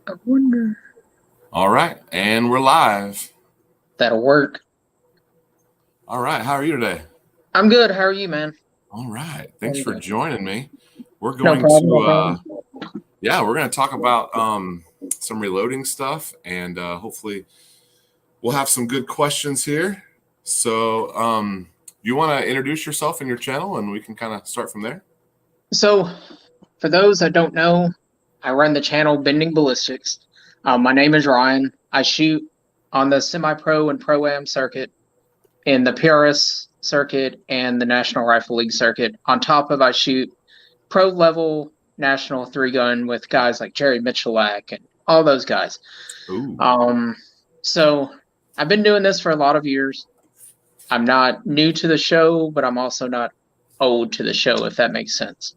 I wonder. All right, and we're live. That'll work. All right, how are you today? I'm good. How are you, man? All right, thanks I'm for good. joining me. We're No going problem. No to, problem. we're going to talk about some reloading stuff, and hopefully we'll have some good questions here. So, you want to introduce yourself and your channel, and we can kind of start from there? So, for those that don't know, I run the channel Bending Ballistics. My name is Ryan. I shoot on the semi-pro and pro-am circuit, in the PRS circuit, and the National Rifle League circuit. On top of, I shoot pro-level national three-gun with guys like Jerry Michalak and all those guys. Ooh, So I've been doing this for a lot of years. I'm not new to the show, but I'm also not old to the show, if that makes sense.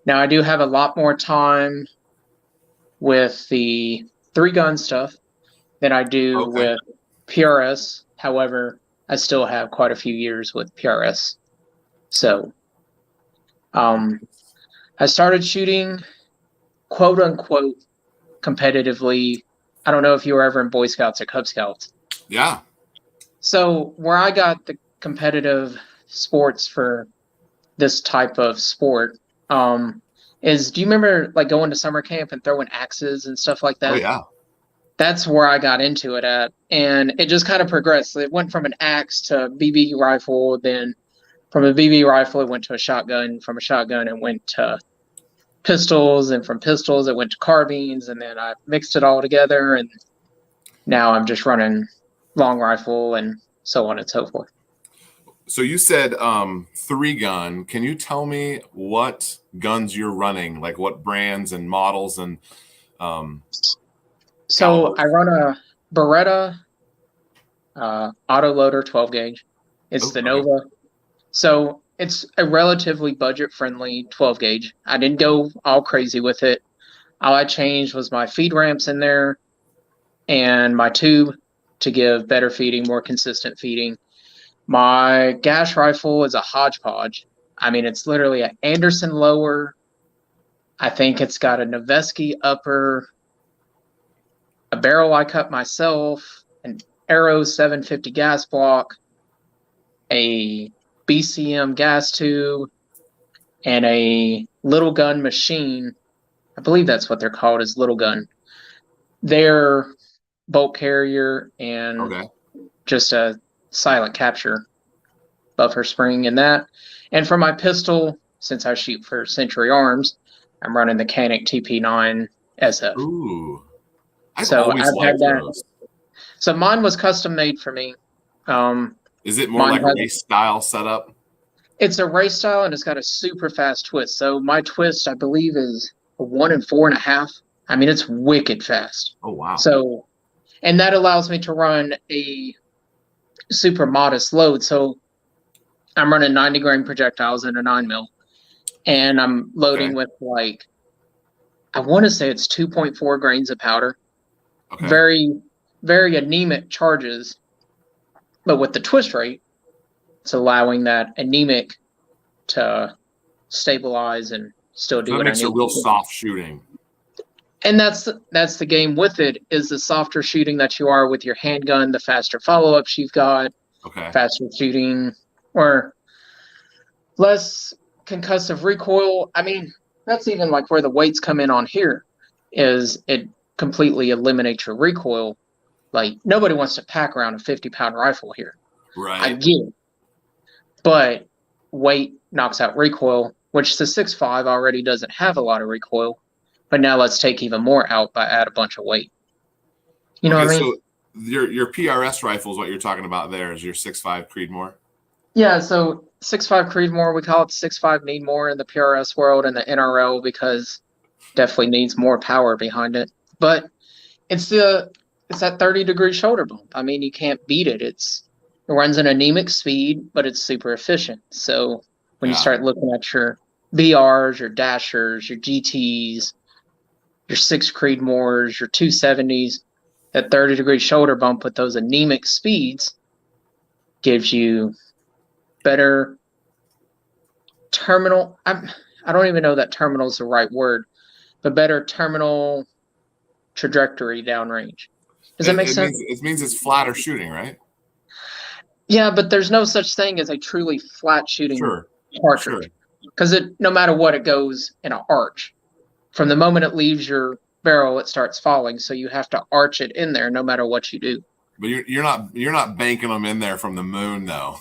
Now, I do have a lot more time with the three gun stuff than I do okay. with PRS. However, I still have quite a few years with PRS. So um, I started shooting quote unquote competitively. I don't know if you were ever in Boy Scouts or Cub Scouts. Yeah. So where I got the competitive sports for this type of sport is, do you remember like going to summer camp and throwing axes and stuff like Oh, that? yeah. That's where I got into it at, and it just kind of progressed. It went from an axe to BB rifle, then from a BB rifle it went to a shotgun, from a shotgun it went to pistols, and from pistols it went to carbines, and then I mixed it all together, and now I'm just running long rifle and so on and so forth. So you said three gun. Can you tell me what guns you're running, like what brands and models and um, So I calibers? run a Beretta autoloader 12 gauge. It's Oh, the okay. Nova. So it's a relatively budget friendly 12 gauge. I didn't go all crazy with it. All I changed was my feed ramps in there and my tube to give better feeding, more consistent feeding. My gas rifle is a hodgepodge. I mean, it's literally an Anderson lower. I think it's got a Noveske upper, a barrel I cut myself, an Arrow 750 gas block, a BCM gas tube, and a little gun machine. I believe that's what they're called, is little gun. Their bolt carrier and Okay. just a silent capture buffer spring in that. And for my pistol, since I shoot for Century Arms, I'm running the Canik TP9 SF. Ooh, I've So always I've had liked that. those. So mine was custom made for me. Um, Is it more Mine like a has, race style setup? it's a race style and it's got a super fast twist. So my twist, I believe, is a 1 and 4.5. I mean, it's wicked fast. Oh, wow. So, and that allows me to run a super modest load. So I'm running 90 grain projectiles in a 9 mil, and I'm loading Okay. with like, I want to say it's 2.4 grains of powder. Okay. Very, very anemic charges, but with the twist rate, it's allowing that anemic to stabilize and still So do that what I makes it need real to do. soft shooting. And that's the game with it, is the softer shooting that you are with your handgun, the faster follow-ups you've got, Okay. faster shooting, or less concussive recoil. I mean, that's even like where the weights come in on here, is it completely eliminates your recoil. Like, nobody wants to pack around a 50-pound rifle here. I Right. get it. But weight knocks out recoil, which the 6.5 already doesn't have a lot of recoil. But now let's take even more out by add a bunch of weight. You know Okay. what I mean? So your PRS rifle is what you're talking about there is your 6.5 Creedmoor. Yeah, so 6.5 Creedmoor, we call it 6.5 need more in the PRS world and the NRL, because definitely needs more power behind it. But it's that 30-degree shoulder bump. I mean, you can't beat it. It runs an anemic speed, but it's super efficient. So when you Yeah. start looking at your BRs, your Dashers, your GTs, your 6 Creedmoors, your 270s, that 30-degree shoulder bump with those anemic speeds gives you better terminal. I don't even know that terminal is the right word, but better terminal trajectory downrange. Does that make sense? It means it's flatter shooting, right? Yeah, but there's no such thing as a truly flat shooting cartridge, because no matter what, it goes in an arch. From the moment it leaves your barrel, it starts falling. So you have to arch it in there, no matter what you do. But you're not banking them in there from the moon, though.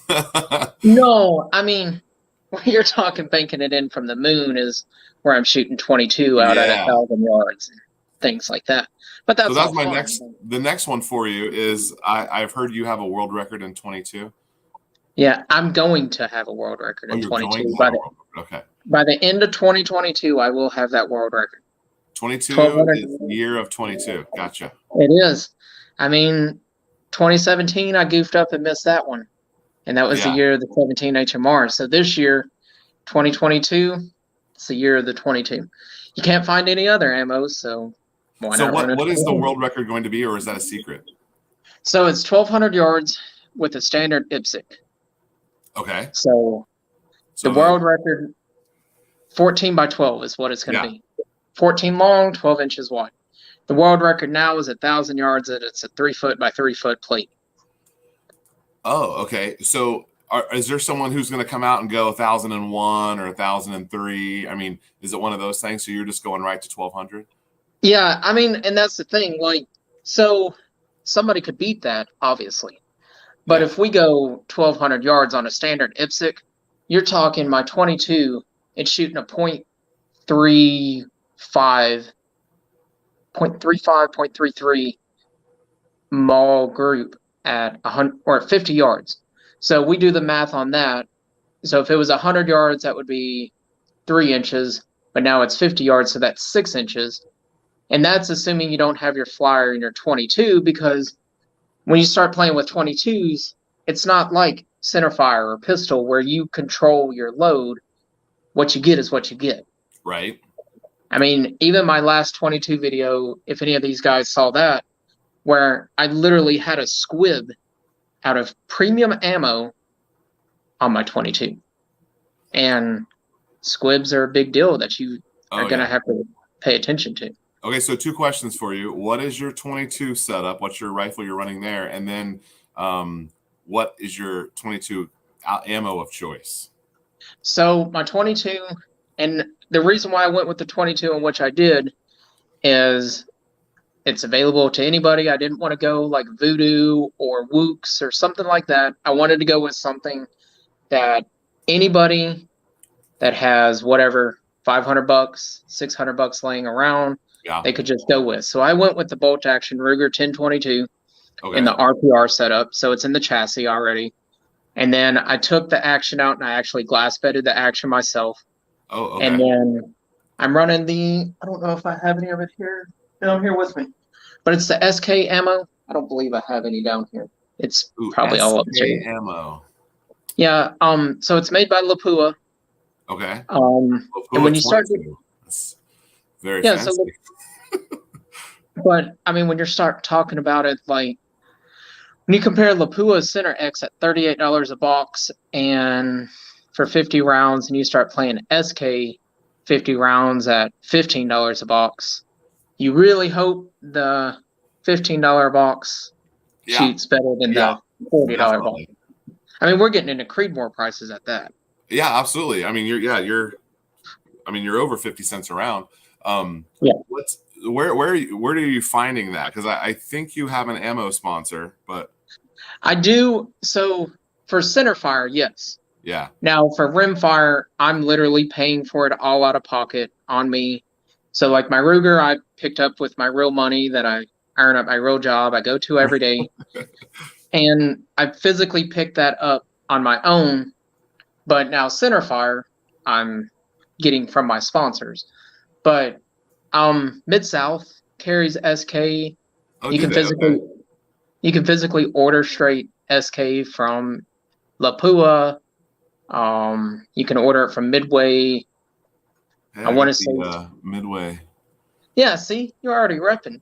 No, I mean, when you're talking banking it in from the moon is where I'm shooting 22 out at 1,000 yards and things like that. But that's all fun. The next one for you is I've heard you have a world record in 22. Yeah, I'm going to have a world record in 22. By the end of 2022, I will have that world record. 22 is the year of 22. Gotcha. It is. I mean, 2017, I goofed up and missed that one. And that was the year of the 17 HMR. So this year, 2022, it's the year of the 22. You can't find any other ammos, so why not? So what is the world record going to be, or is that a secret? So it's 1,200 yards with a standard IPSC. Okay. So the world record, 14 by 12 is what it's going to be. 14 long, 12 inches wide. The world record now is 1,000 yards, and it's a 3 foot by 3 foot plate. Oh, okay. So is there someone who's going to come out and go 1,001 or 1,003? I mean, is it one of those things? So you're just going right to 1,200? Yeah, I mean, and that's the thing. Like, so somebody could beat that, obviously. But if we go 1,200 yards on a standard IPSC, you're talking my 22, it's shooting a .35, 0.33 maul group at 100 or 50 yards. So we do the math on that. So if it was 100 yards, that would be 3 inches, but now it's 50 yards, so that's 6 inches. And that's assuming you don't have your flyer in your 22, because when you start playing with 22s, it's not like centerfire or pistol where you control your load. What you get is what you get. Right. I mean, even my last 22 video, if any of these guys saw that, where I literally had a squib out of premium ammo on my 22. And squibs are a big deal that you are going to have to pay attention to. Okay, so 2 questions for you. What is your 22 setup? What's your rifle you're running there? And then what is your 22 ammo of choice? So my 22, and the reason why I went with the 22 and which I did is it's available to anybody. I didn't want to go like Voodoo or Wooks or something like that. I wanted to go with something that anybody that has whatever, $500, $600 laying around, they could just go with. So I went with the bolt action Ruger 1022 in the RPR setup. So it's in the chassis already. And then I took the action out and I actually glass bedded the action myself. Oh, okay. And then I'm running I don't know if I have any of it here down here with me, but it's the SK ammo. I don't believe I have any down here. It's probably all up there. SK ammo. Yeah. So it's made by Lapua. Okay. And when you start, that's very fancy. So, but I mean, when you start talking about it, like when you compare Lapua's Center X at $38 a box and for 50 rounds, and you start playing SK 50 rounds at $15 a box, you really hope the $15 box shoots better than the $40 box. I mean, we're getting into Creedmoor prices at that. Yeah, absolutely. I mean, you're over 50 cents a round. Where are you finding that? Because I think you have an ammo sponsor, but I do. So for centerfire, yes. Yeah. Now for rimfire, I'm literally paying for it all out of pocket on me. So like my Ruger, I picked up with my real money that I earn at my real job. I go to every day, and I physically picked that up on my own. But now centerfire, I'm getting from my sponsors. But Mid-South carries SK. You can physically order straight SK from Lapua. You can order it from Midway. Hey, I want to say Midway. Yeah, see, you're already repping.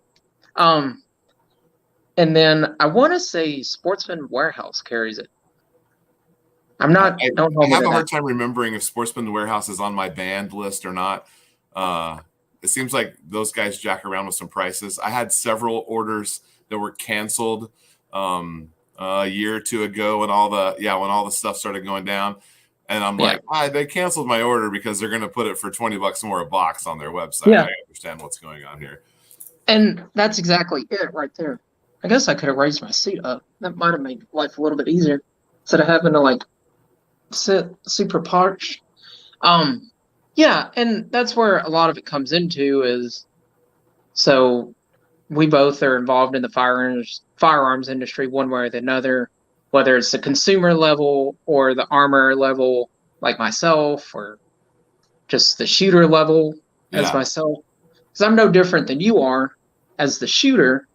And then I want to say Sportsman Warehouse carries it. I'm not. I have a hard time remembering if Sportsman Warehouse is on my banned list or not. it seems like those guys jack around with some prices. I had several orders that were canceled a year or two ago when all the stuff started going down. And I'm like, they canceled my order because they're going to put it for $20 more a box on their website. Yeah. I understand what's going on here. And that's exactly it right there. I guess I could have raised my seat up. That might have made life a little bit easier instead of having to like sit super parched. Yeah, and that's where a lot of it comes into is, so we both are involved in the firearms industry one way or the other, whether it's the consumer level or the armor level, like myself, or just the shooter level as myself. Because I'm no different than you are as the shooter.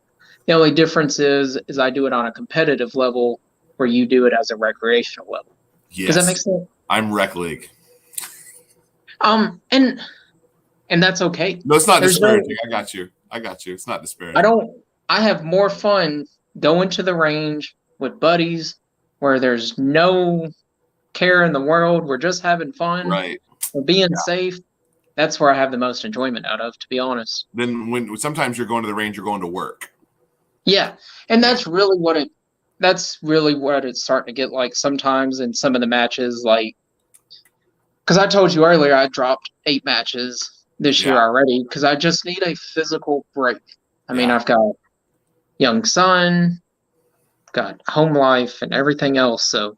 The only difference is I do it on a competitive level where you do it as a recreational level. Yes. Does that make sense? I'm Rec League. And that's okay. No, it's not disparaging. I got you. It's not disparaging. I have more fun going to the range with buddies where there's no care in the world. We're just having fun. Right. We're being safe. That's where I have the most enjoyment out of, to be honest. Then when sometimes you're going to the range, you're going to work. Yeah. And that's really what it's starting to get like sometimes in some of the matches, like, because I told you earlier I dropped 8 matches this year already because I just need a physical break. I mean, I've got young son, got home life, and everything else. So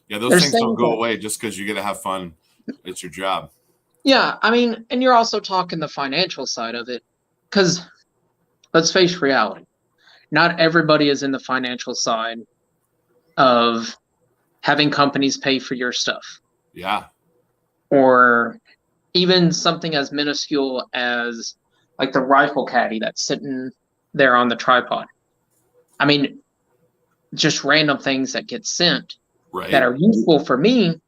those things don't go away just because you get to have fun. It's your job. Yeah, I mean, and you're also talking the financial side of it, because let's face reality. Not everybody is in the financial side of having companies pay for your stuff. Yeah. Or even something as minuscule as like the rifle caddy that's sitting there on the tripod. I mean, just random things that get sent that are useful for me,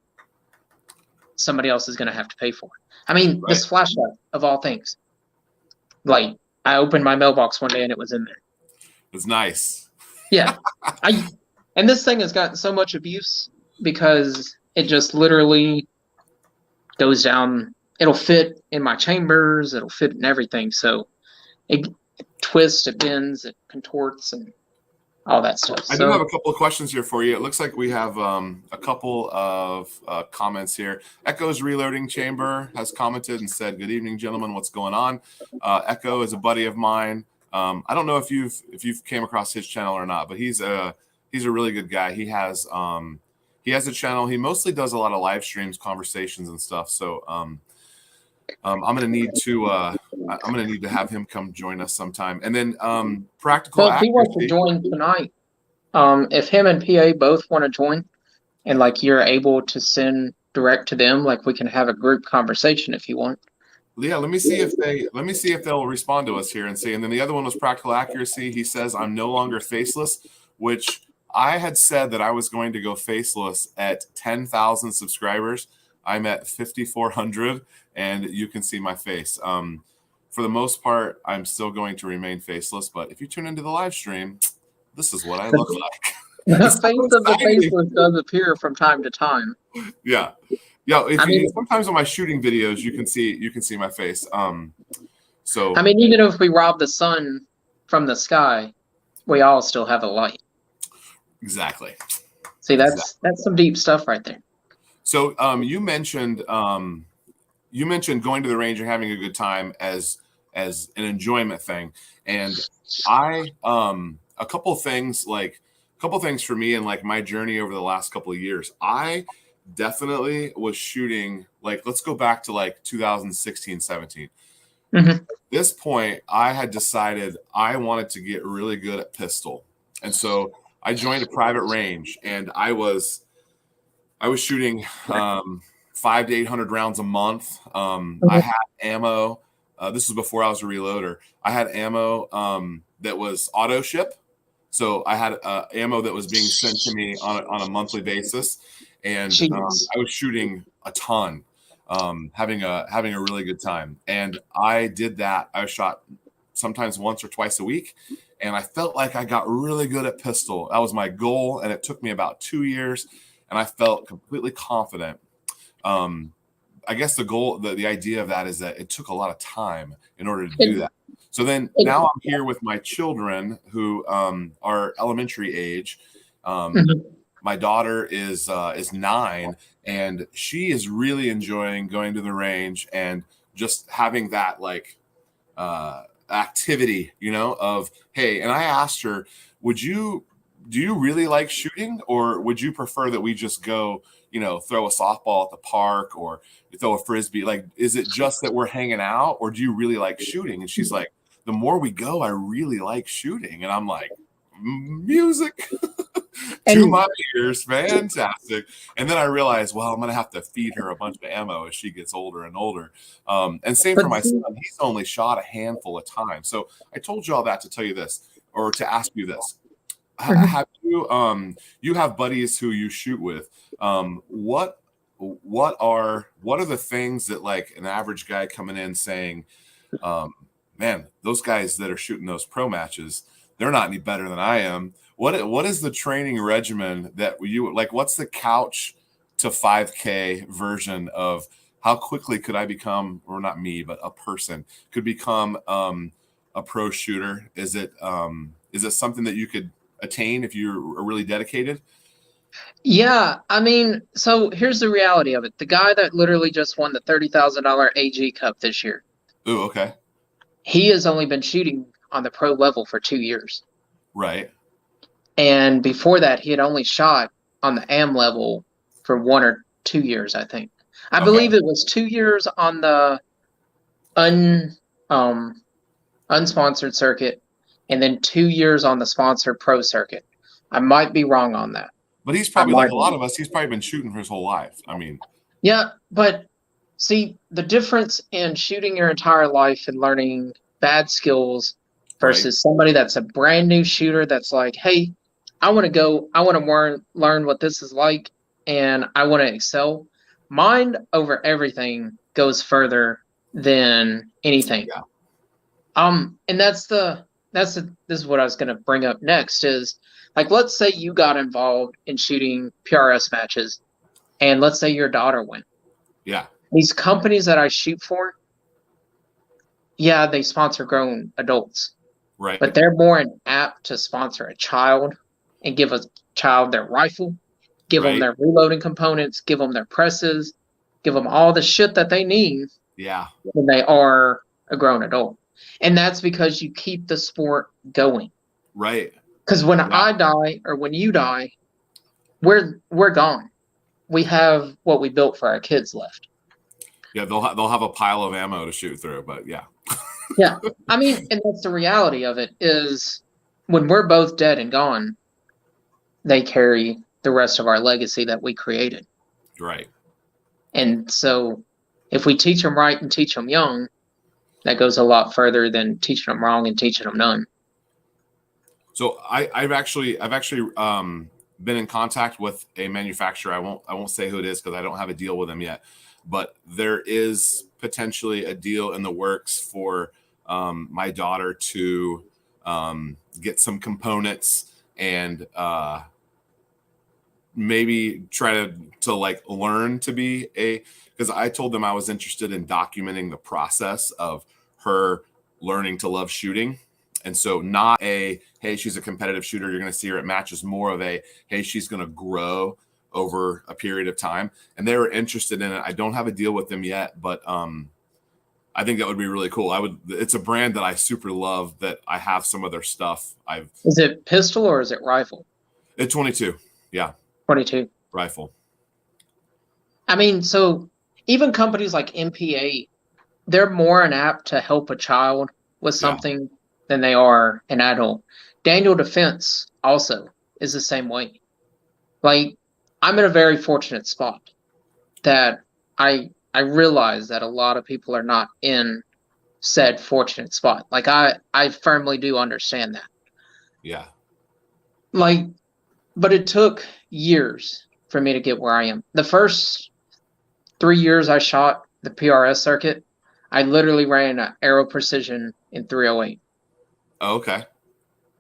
somebody else is going to have to pay for. I mean, this flashlight of all things. Like, I opened my mailbox one day and it was in there. It's nice. Yeah. And this thing has gotten so much abuse because it just literally goes down. It'll fit in my chambers. It'll fit in everything. So it twists, it bends, it contorts, and all that stuff. I do have a couple of questions here for you. It looks like we have a couple of comments here. Echo's Reloading Chamber has commented and said, "Good evening, gentlemen. What's going on?" Echo is a buddy of mine. I don't know if you've came across his channel or not, but he's a really good guy. He has a channel. He mostly does a lot of live streams, conversations, and stuff. So I'm gonna need to have him come join us sometime. And then practical. Well, if he wants to join tonight, if him and PA both want to join, and like you're able to send direct to them, like we can have a group conversation if you want. Yeah, let me see if they'll respond to us here and see. And then the other one was Practical Accuracy. He says, "I'm no longer faceless," which I had said that I was going to go faceless at 10,000 subscribers. I'm at 5,400, and you can see my face. For the most part, I'm still going to remain faceless. But if you tune into the live stream, this is what I look like. The face of the faceless does appear from time to time. Yeah. Sometimes on my shooting videos, you can see my face. So I mean, even if we rob the sun from the sky, we all still have a light. Exactly. See, that's some deep stuff right there. So you mentioned going to the range and having a good time as an enjoyment thing, and I a couple things for me and like my journey over the last couple of years. I definitely was shooting, like, let's go back to like 2016, 17. Mm-hmm. At this point, I had decided I wanted to get really good at pistol. And so I joined a private range, and I was shooting 500 to 800 rounds a month. I had ammo. This was before I was a reloader. I had ammo that was auto ship. So I had ammo that was being sent to me on a monthly basis. And I was shooting a ton, having a really good time. And I did that. I shot sometimes once or twice a week, and I felt like I got really good at pistol. That was my goal, and it took me about 2 years, and I felt completely confident. I guess the idea of that is that it took a lot of time in order to do that. So then now I'm here with my children who are elementary age. My daughter is 9, and she is really enjoying going to the range and just having that like activity, of, hey, and I asked her, do you really like shooting, or would you prefer that we just go, throw a softball at the park or throw a frisbee? Like, is it just that we're hanging out, or do you really like shooting? And she's like, the more we go, I really like shooting. And I'm like, music to my ears, fantastic. And then I realized, well, I'm going to have to feed her a bunch of ammo as she gets older and older. And same for my son. He's only shot a handful of times. So I told you all that to tell you this, or to ask you this. Have you you have buddies who you shoot with? What are the things that like an average guy coming in saying, man, those guys that are shooting those pro matches, they're not any better than I am. What is the training regimen that you like? What's the couch to 5K version of how quickly could I become, or not me, but a person could become a pro shooter? Is it something that you could attain if you're really dedicated? Yeah, I mean, so here's the reality of it. The guy that literally just won the $30,000 AG Cup this year. Ooh, okay. He has only been shooting on the pro level for 2 years. Right. And before that, he had only shot on the AM level for 1 or 2 years, I think. I believe it was 2 years on the unsponsored circuit, and then 2 years on the sponsored pro circuit. I might be wrong on that. But he's probably like a lot of us. He's probably been shooting for his whole life. I mean, yeah, but see, the difference in shooting your entire life and learning bad skills versus somebody that's a brand new shooter that's like, hey, I want to learn what this is like, and I want to excel. Mind over everything goes further than anything. Yeah. And this is what I was going to bring up next is, like, let's say you got involved in shooting PRS matches, and let's say your daughter went. Yeah. These companies that I shoot for, yeah, they sponsor grown adults. Right. But they're more apt to sponsor a child and give a child their rifle, give them their reloading components, give them their presses, give them all the shit that they need. Yeah. When they are a grown adult. And that's because you keep the sport going. Right. Because when I die, or when you die, we're gone. We have what we built for our kids left. Yeah, they'll have a pile of ammo to shoot through, but yeah. Yeah. I mean, and that's the reality of it, is when we're both dead and gone, they carry the rest of our legacy that we created. Right. And so if we teach them right and teach them young, that goes a lot further than teaching them wrong and teaching them none. So I've actually been in contact with a manufacturer. I won't say who it is because I don't have a deal with them yet, but there is potentially a deal in the works for my daughter to get some components and maybe try to like learn to be because I told them I was interested in documenting the process of her learning to love shooting. And so not hey, she's a competitive shooter, you're going to see her at matches, more of hey, she's going to grow over a period of time. And they were interested in it. I don't have a deal with them yet, but I think that would be really cool. It's a brand that I super love, that I have some of their stuff. Is it pistol or is it rifle? It's 22. Yeah. 22. Rifle. I mean, so even companies like MPA, they're more apt to help a child with something than they are an adult. Daniel Defense also is the same way. Like, I'm in a very fortunate spot that I realize that a lot of people are not in said fortunate spot. Like, I firmly do understand that. Yeah. Like, but it took years for me to get where I am. The first 3 years I shot the PRS circuit, I literally ran an Aero Precision in 308. Oh, okay.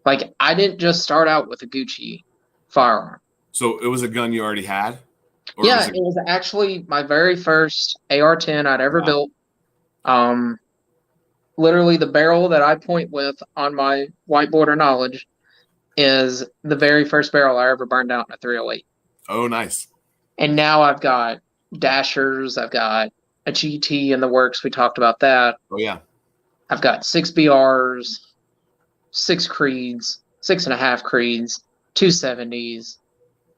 Like, I didn't just start out with a Gucci firearm. So it was a gun you already had? Or Yeah, was it it? was actually my very first AR-10 I'd ever Yeah. built. Um, Literally the barrel that I point with on my whiteboard of knowledge is the very first barrel I ever burned out in a 308. Oh, nice. And now I've got dashers, I've got a GT in the works. We talked about that. Oh, yeah. I've got 6 BRs, 6 Creeds, 6.5 Creeds, 270s,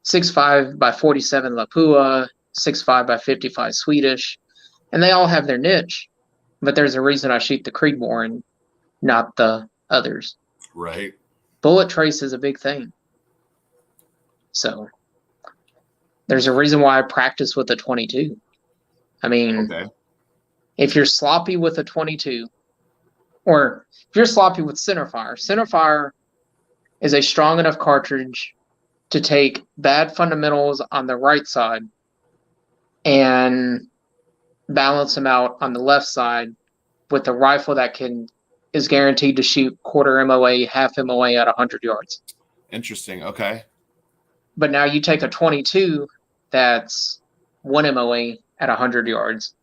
6.5 by 47 Lapua, 6.5 by 55 Swedish, and they all have their niche. But there's a reason I shoot the Creedmoor and not the others. Right. Bullet trace is a big thing. So there's a reason why I practice with a 22. I mean, Okay. if you're sloppy with a 22, or if you're sloppy with centerfire is a strong enough cartridge to take bad fundamentals on the right side and balance them out on the left side with a rifle that is guaranteed to shoot quarter MOA, half MOA at 100 yards. Interesting. Okay. But now you take a 22 that's 1 MOA at 100 yards.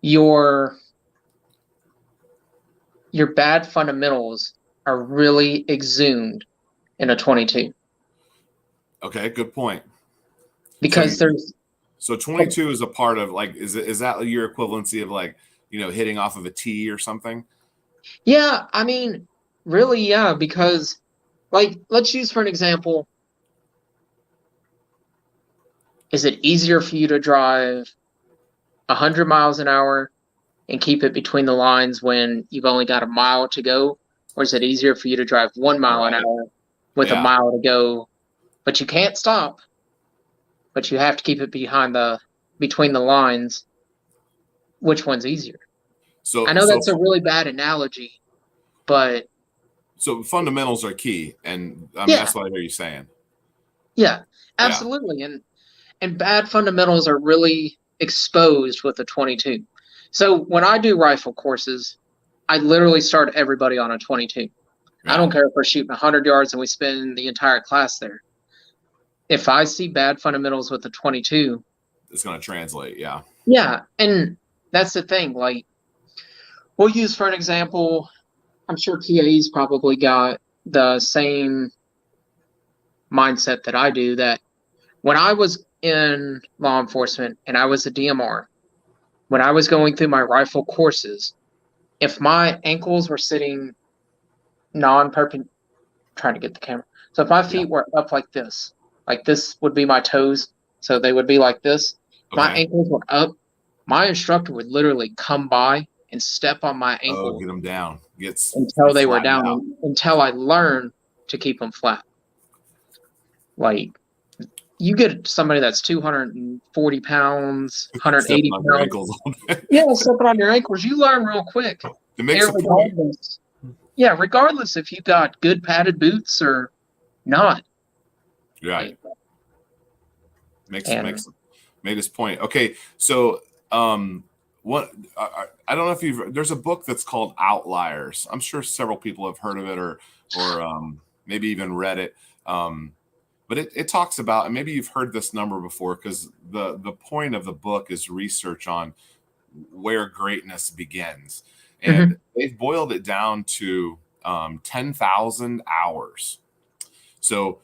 Your bad fundamentals are really exhumed in a 22. Okay. Good point. Because there's So 22 is a part of like, is that your equivalency of like, hitting off of a tee or something? Yeah, I mean, really, yeah, because like let's use for an example, is it easier for you to drive 100 miles an hour and keep it between the lines when you've only got a mile to go? Or is it easier for you to drive 1 mile an Right. hour with a Yeah. mile to go, but you can't stop, but you have to keep it between the lines? Which one's easier? I know that's a really bad analogy, but So fundamentals are key, and I mean yeah, that's what I hear you saying. yeah, Yeah. absolutely. And bad fundamentals are really exposed with a 22. So when I do rifle courses, I literally start everybody on a 22. I Yeah. don't care if we're shooting 100 yards and we spend the entire class there. If I see bad fundamentals with a 22, It's going to translate. Yeah. yeah, and that's the thing. Like, we'll use for an example, I'm sure PA's probably got the same mindset that I do, that when I was in law enforcement and I was a DMR, when I was going through my rifle courses, if my ankles were sitting non-perpendicular, trying to get the camera. So if my Yeah. feet were up like this would be my toes, so they would be like this. My Okay. ankles were up. My instructor would literally come by and step on my Oh, ankle get them down. until they were Flattened out. down, until I learned to keep them flat. Like, you get somebody that's 240 pounds, 180 Stepping on your pounds. ankles all day. Yeah, stepping on your ankles. You learn real quick. It makes a point. Regardless. Yeah, regardless if you got good padded boots or not. Right. Like, Made his point. Okay, so what I don't know if there's a book that's called Outliers. I'm sure several people have heard of it or maybe even read it. But it talks about, and maybe you've heard this number before, because the point of the book is research on where greatness begins, and they've boiled it down to 10,000 hours. So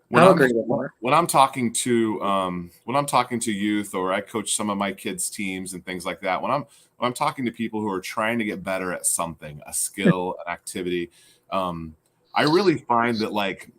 when I'm talking to youth, or I coach some of my kids' teams and things like that, when I'm talking to people who are trying to get better at something, a skill, an activity, I really find that like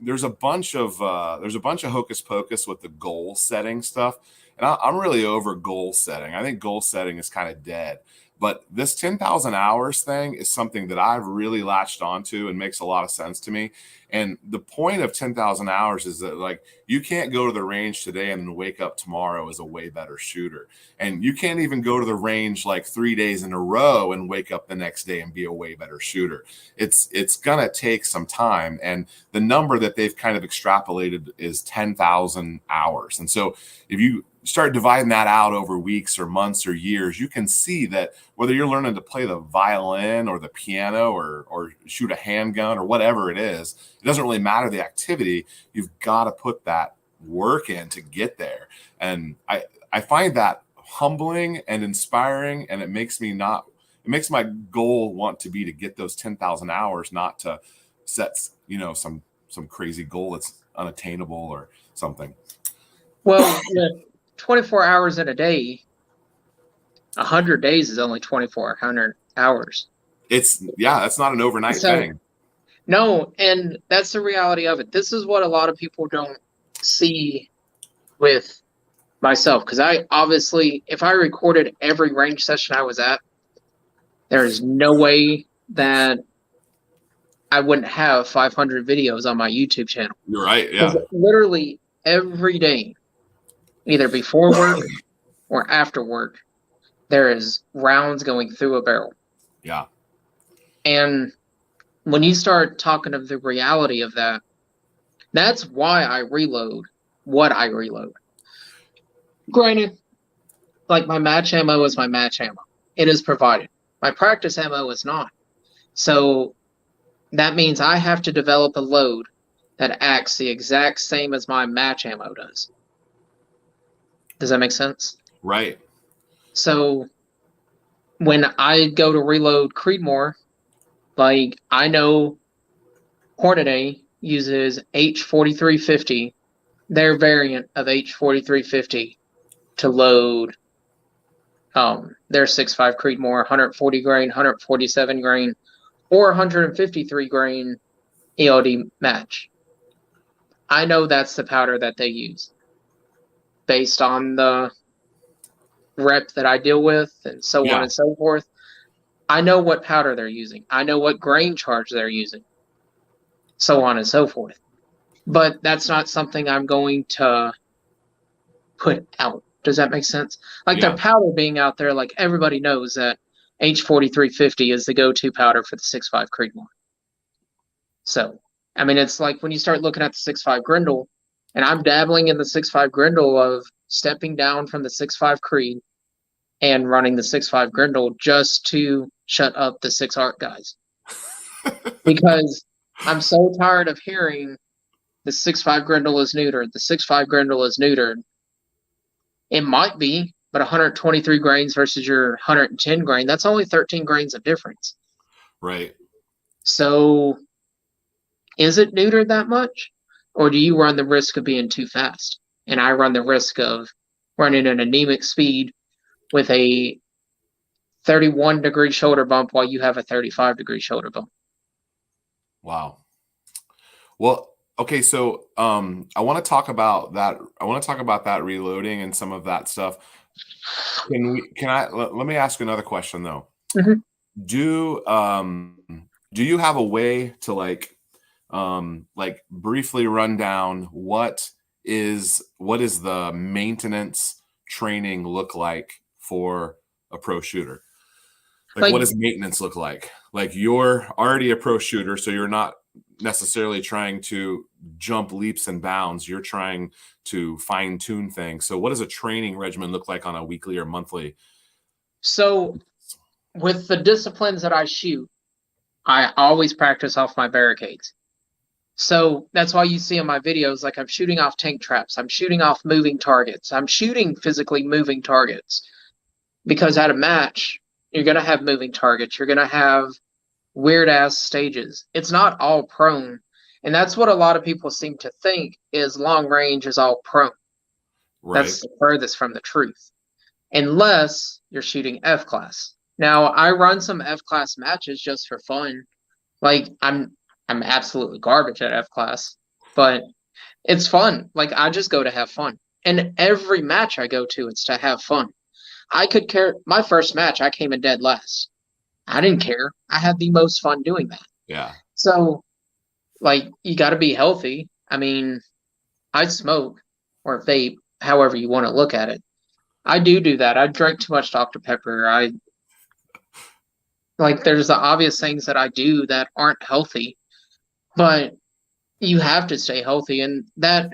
there's a bunch of hocus pocus with the goal setting stuff, and I'm really over goal setting. I think goal setting is kind of dead. But this 10,000 hours thing is something that I've really latched onto and makes a lot of sense to me. And the point of 10,000 hours is that like you can't go to the range today and then wake up tomorrow as a way better shooter. And you can't even go to the range like 3 days in a row and wake up the next day and be a way better shooter. It's going to take some time. And the number that they've kind of extrapolated is 10,000 hours. And so if you start dividing that out over weeks or months or years, you can see that whether you're learning to play the violin or the piano or shoot a handgun or whatever it is, it doesn't really matter the activity. You've got to put that work in to get there. And I find that humbling and inspiring, and it makes my goal want to be to get those 10,000 hours, not to set, some crazy goal that's unattainable or something. Well, 24 hours in a day, 100 days is only 2,400 hours. That's not an overnight thing. No, and that's the reality of it. This is what a lot of people don't see with myself, because I obviously, if I recorded every range session I was at, there's no way that I wouldn't have 500 videos on my YouTube channel. You're right, yeah. Literally every day, either before work or after work, there is rounds going through a barrel. Yeah. And when you start talking of the reality of that, that's why I reload what I reload. Granted, like my match ammo is my match ammo. It is provided. My practice ammo is not. So that means I have to develop a load that acts the exact same as my match ammo does. Does that make sense? Right. So when I go to reload Creedmoor, like I know Hornady uses H4350, their variant of H4350, to load their 6.5 Creedmoor 140 grain, 147 grain, or 153 grain ELD match. I know that's the powder that they use based on the rep that I deal with and so on and so forth. I know what powder they're using. I know what grain charge they're using, so on and so forth. But that's not something I'm going to put out. Does that make sense? Like their powder being out there, like everybody knows that H4350 is the go-to powder for the 6.5 Creedmoor. So, I mean, it's like when you start looking at the 6.5 Grindle, and I'm dabbling in the 6.5 Grindle of stepping down from the 6.5 Creed and running the 6.5 Grindle just to shut up the 6 Art guys. Because I'm so tired of hearing the 6.5 Grindle is neutered, the 6.5 Grindle is neutered. It might be, but 123 grains versus your 110 grain, that's only 13 grains of difference. Right. So is it neutered that much? Or do you run the risk of being too fast? And I run the risk of running an anemic speed with a 31-degree shoulder bump while you have a 35-degree shoulder bump. Wow. Well, okay, so I want to talk about that. I want to talk about that reloading and some of that stuff. Let me ask another question though. Mm-hmm. Do you have a way to like briefly run down what is the maintenance training look like for a pro shooter? Like what does maintenance look like? Like you're already a pro shooter, so you're not necessarily trying to jump leaps and bounds. You're trying to fine tune things. So what does a training regimen look like on a weekly or monthly? So with the disciplines that I shoot, I always practice off my barricades. So that's why you see in my videos, like I'm shooting off tank traps. I'm shooting off moving targets. I'm shooting physically moving targets. Because at a match, you're going to have moving targets. You're going to have weird-ass stages. It's not all prone. And that's what a lot of people seem to think is long range is all prone. Right. That's the furthest from the truth. Unless you're shooting F-class. Now, I run some F-class matches just for fun. Like, I'm absolutely garbage at F-class. But it's fun. Like, I just go to have fun. And every match I go to, it's to have fun. I could care. My first match, I came in dead last. I didn't care. I had the most fun doing that. Yeah. So, like, you got to be healthy. I mean, I smoke or vape, however you want to look at it. I do that. I drink too much Dr. Pepper. There's the obvious things that I do that aren't healthy, but you have to stay healthy. And that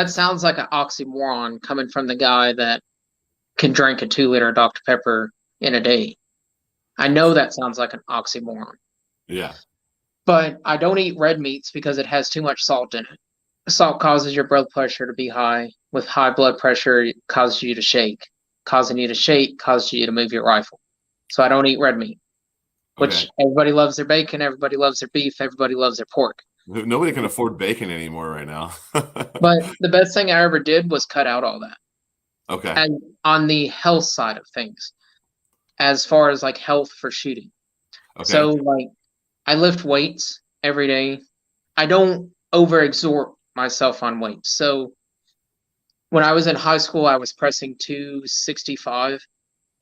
sounds like an oxymoron coming from the guy that can drink a 2-liter Dr. Pepper in a day. I know that sounds like an oxymoron. Yeah. But I don't eat red meats because it has too much salt in it. salt causes your blood pressure to be high. With high blood pressure, it causes you to shake. Causing you to shake causes you to move your rifle. So I don't eat red meat, Okay. which everybody loves their bacon, everybody loves their beef, everybody loves their pork. Nobody can afford bacon anymore right now. But the best thing I ever did was cut out all that. Okay. And on the health side of things, as far as like health for shooting. Okay. So like I lift weights every day. I don't overexert myself on weights. So when I was in high school, I was pressing 265,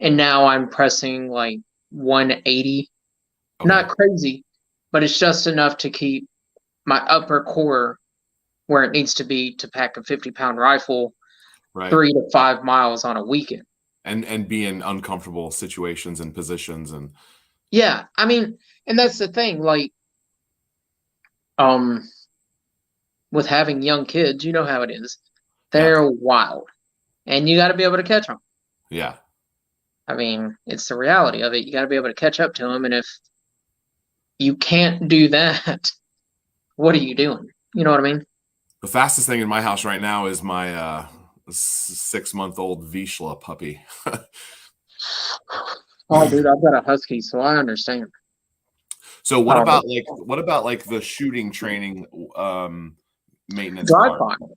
and now I'm pressing like 180. Okay. Not crazy, but it's just enough to keep my upper core where it needs to be to pack a 50-pound rifle Right. 3 to 5 miles on a weekend. And be in uncomfortable situations and positions and Yeah, I mean, and that's the thing, like, um, with having young kids, you know how it is. yeah. They're wild, and you got to be able to catch them. Yeah. I mean, it's the reality of it. You got to be able to catch up to them, and if you can't do that, what are you doing? You know what I mean? The fastest thing in my house right now is my 6-month-old Vizsla puppy. Oh, dude, I've got a husky, so I understand. So what Um, about like the shooting training maintenance dry part? fire,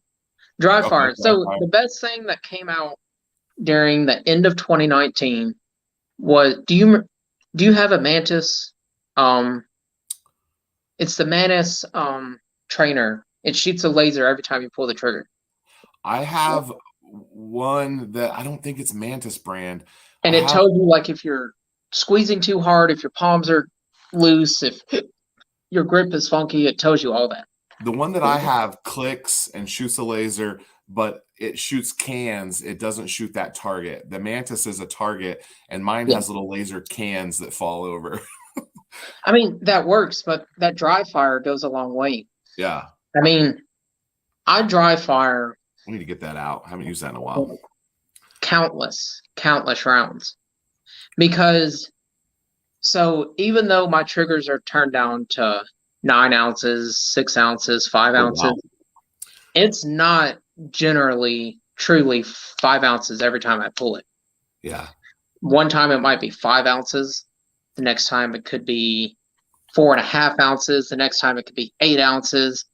dry Okay, fire. dry So fire. the best thing that came out during the end of 2019 was do you have a Mantis? Um, it's the Mantis trainer. It shoots a laser every time you pull the trigger. I have one that I don't think it's Mantis brand. I And it have tells you like if you're squeezing too hard, if your palms are loose, if your grip is funky, it tells you all that. the one that I have clicks and shoots a laser, but it shoots cans. It doesn't shoot that target. The Mantis is a target, and mine Yeah. has little laser cans that fall over. I mean, that works, but that dry fire goes a long way. Yeah. I mean, I dry fire I need to get that out. I haven't used that in a while. countless rounds because so even though my triggers are turned down to 9 ounces, 6 ounces, five Oh, ounces, wow. it's not generally truly 5 ounces every time I pull it. Yeah. One time it might be 5 ounces. The next time it could be 4.5 ounces. The next time it could be 8 ounces.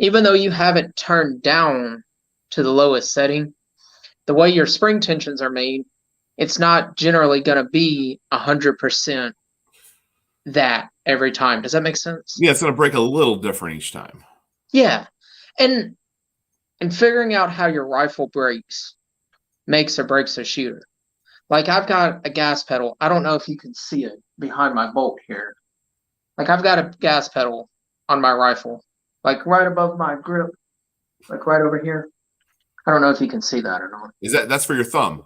Even though you have it turned down to the lowest setting, the way your spring tensions are made, it's not generally going to be 100% that every time. Does that make sense? Yeah, it's going to break a little different each time. Yeah. And figuring out how your rifle breaks makes or breaks a shooter. Like I've got a gas pedal. I don't know if you can see it behind my bolt here. Like I've got a gas pedal on my rifle, like right above my grip, like right over here. I don't know if you can see that or not. That's for your thumb?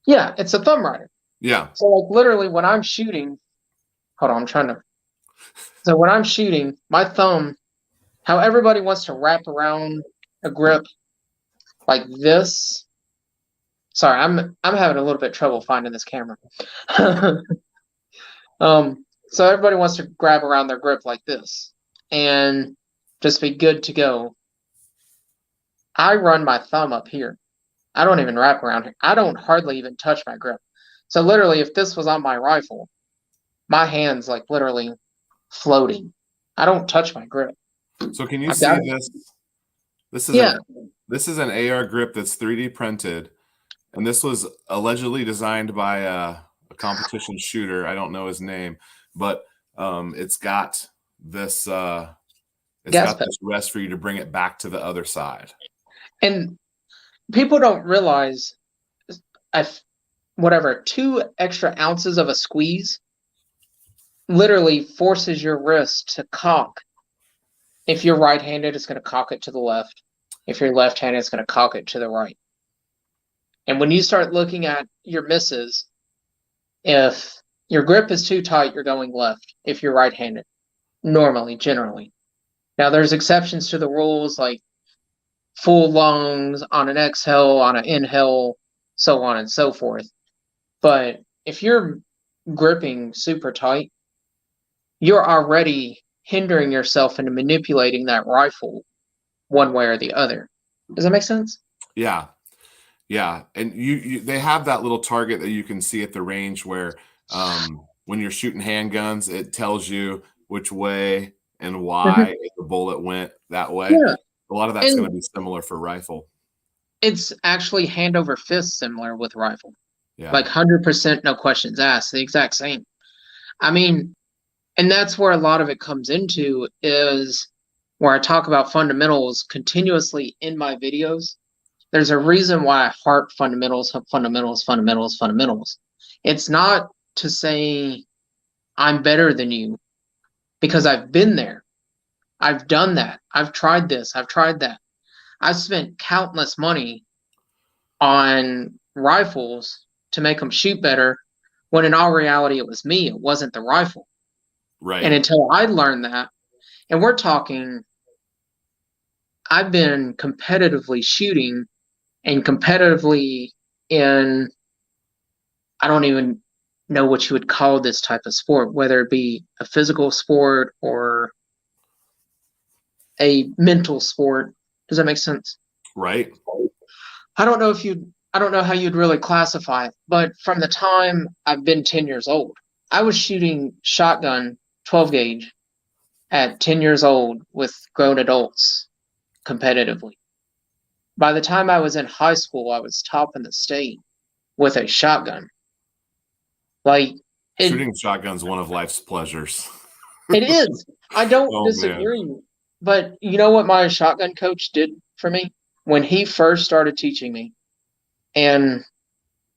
Yeah, it's a thumb rider. Yeah. So like literally when I'm shooting, hold on, I'm trying to. So when I'm shooting, my thumb, how everybody wants to wrap around a grip like this. Sorry, I'm having a little bit of trouble finding this camera. So everybody wants to grab around their grip like this and just be good to go. I run my thumb up here. I don't even wrap around here. I don't hardly even touch my grip. So literally, if this was on my rifle, my hand's like literally floating. I don't touch my grip. So can you I've see got this? yeah. This is an AR grip that's 3D printed, and this was allegedly designed by a competition shooter. I don't know his name, but it's got this Gas pedal. this rest for you to bring it back to the other side. And people don't realize whatever 2 extra ounces of a squeeze literally forces your wrist to cock. If you're right-handed, it's going to cock it to the left. If you're left-handed, it's going to cock it to the right. And when you start looking at your misses, if your grip is too tight, you're going left. If you're right-handed, normally, generally. Now, there's exceptions to the rules, like full lungs on an exhale, on an inhale, so on and so forth. But if you're gripping super tight, you're already hindering yourself into manipulating that rifle one way or the other. Does that make sense? Yeah. Yeah. And they have that little target that you can see at the range where when you're shooting handguns, it tells you which way and why if the bullet went that way. Yeah. A lot of that's going to be similar for rifle. It's actually hand over fist similar with rifle. Yeah. Like 100%, no questions asked, the exact same. I mean, and that's where a lot of it comes into, is where I talk about fundamentals continuously in my videos. There's a reason why I harp fundamentals, fundamentals, fundamentals, fundamentals. It's not to say I'm better than you, because I've been there. I've done that. I've tried this. I've tried that. I've spent countless money on rifles to make them shoot better, when in all reality it was me. It wasn't the rifle. Right. And until I learned that, and we're talking, I've been competitively shooting and competitively in, I don't even know what you would call this type of sport, whether it be a physical sport or a mental sport. Does that make sense? Right. I don't know how you'd really classify it, but from the time I've been 10 years old, I was shooting shotgun 12 gauge at 10 years old with grown adults competitively. By the time I was in high school, I was top in the state with a shotgun. Like, shooting shotgun's one of life's pleasures. It is. I don't disagree. Man. But you know what my shotgun coach did for me when he first started teaching me? And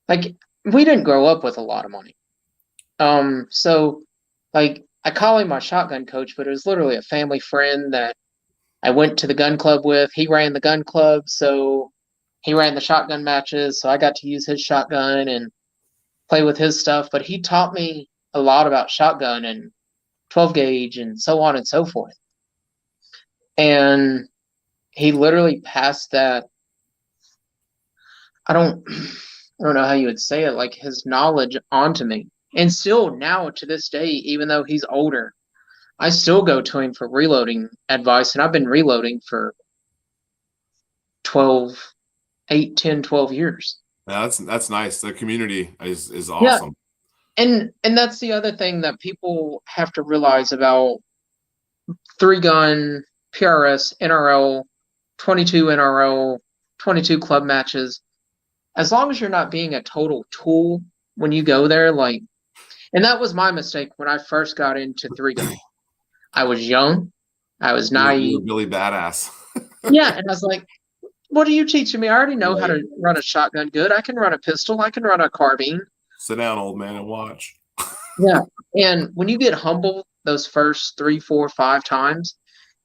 like, we didn't grow up with a lot of money. So like, I call him my shotgun coach, but it was literally a family friend that I went to the gun club with. He ran the gun club, so he ran the shotgun matches, so I got to use his shotgun and play with his stuff. But he taught me a lot about shotgun and 12 gauge and so on and so forth. And he literally passed that, I don't know how you would say it, like his knowledge onto me. And still now to this day, even though he's older, I still go to him for reloading advice, and I've been reloading for 8, 10, 12 years. Yeah, that's nice. The community is awesome. Yeah. And that's the other thing that people have to realize about 3-gun, PRS, NRL, 22 NRL, 22 club matches. As long as you're not being a total tool when you go there, like, and that was my mistake when I first got into 3-gun. I was young. I was naive. You were really badass. Yeah, and I was like, what are you teaching me? I already know how to run a shotgun good. I can run a pistol. I can run a carbine. Sit down, old man, and watch. Yeah, and when you get humble those first 3, 4, 5 times,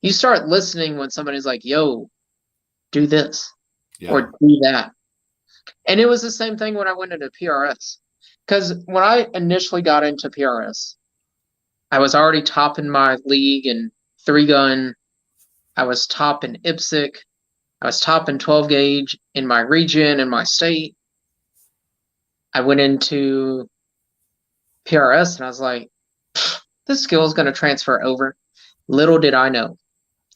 you start listening when somebody's like, yo, do this or do that. And it was the same thing when I went into PRS. Because when I initially got into PRS, I was already top in my league in 3-gun. I was top in IPSC. I was top in 12 gauge in my region, in my state. I went into PRS and I was like, this skill is going to transfer over. Little did I know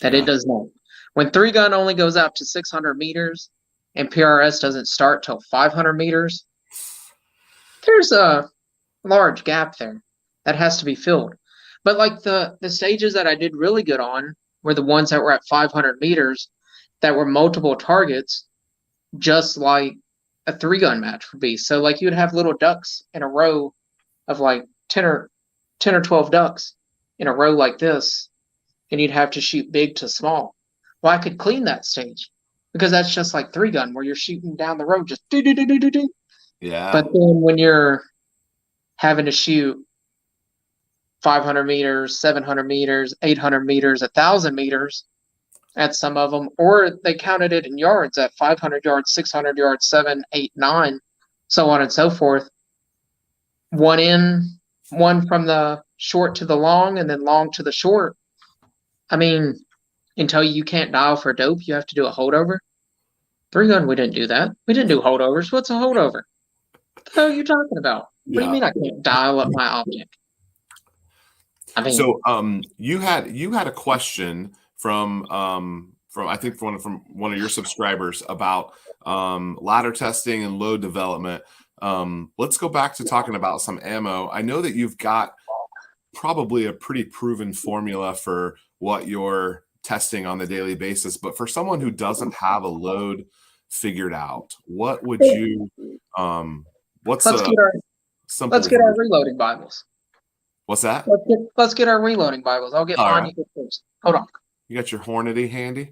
that it does not. When 3-gun only goes out to 600 meters and PRS doesn't start till 500 meters, there's a large gap there that has to be filled. But like the stages that I did really good on were the ones that were at 500 meters that were multiple targets, just like a 3-gun match would be. So like you would have little ducks in a row of like 10 or 12 ducks in a row like this, and you'd have to shoot big to small. Well, I could clean that stage because that's just like 3-gun where you're shooting down the road, just do do do do do do. Yeah. But then when you're having to shoot 500 meters, 700 meters, 800 meters, 1,000 meters at some of them, or they counted it in yards at 500 yards, 600 yards, 7, 8, 9, so on and so forth. One in, one from the short to the long, and then long to the short. I mean, until you can't dial for dope, you have to do a holdover. 3-gun, we didn't do that. We didn't do holdovers. What's a holdover? What the hell are you talking about? What do you mean I can't dial up my object? I mean, so you had a question from from one of your subscribers about ladder testing and load development. Let's go back to talking about some ammo. I know that you've got probably a pretty proven formula for what you're testing on the daily basis, but for someone who doesn't have a load figured out, what would you what's Let's a get our simple let's get our reloading Bibles. What's that? Let's get our reloading Bibles. I'll get mine. You go first. Hold on. You got your Hornady handy?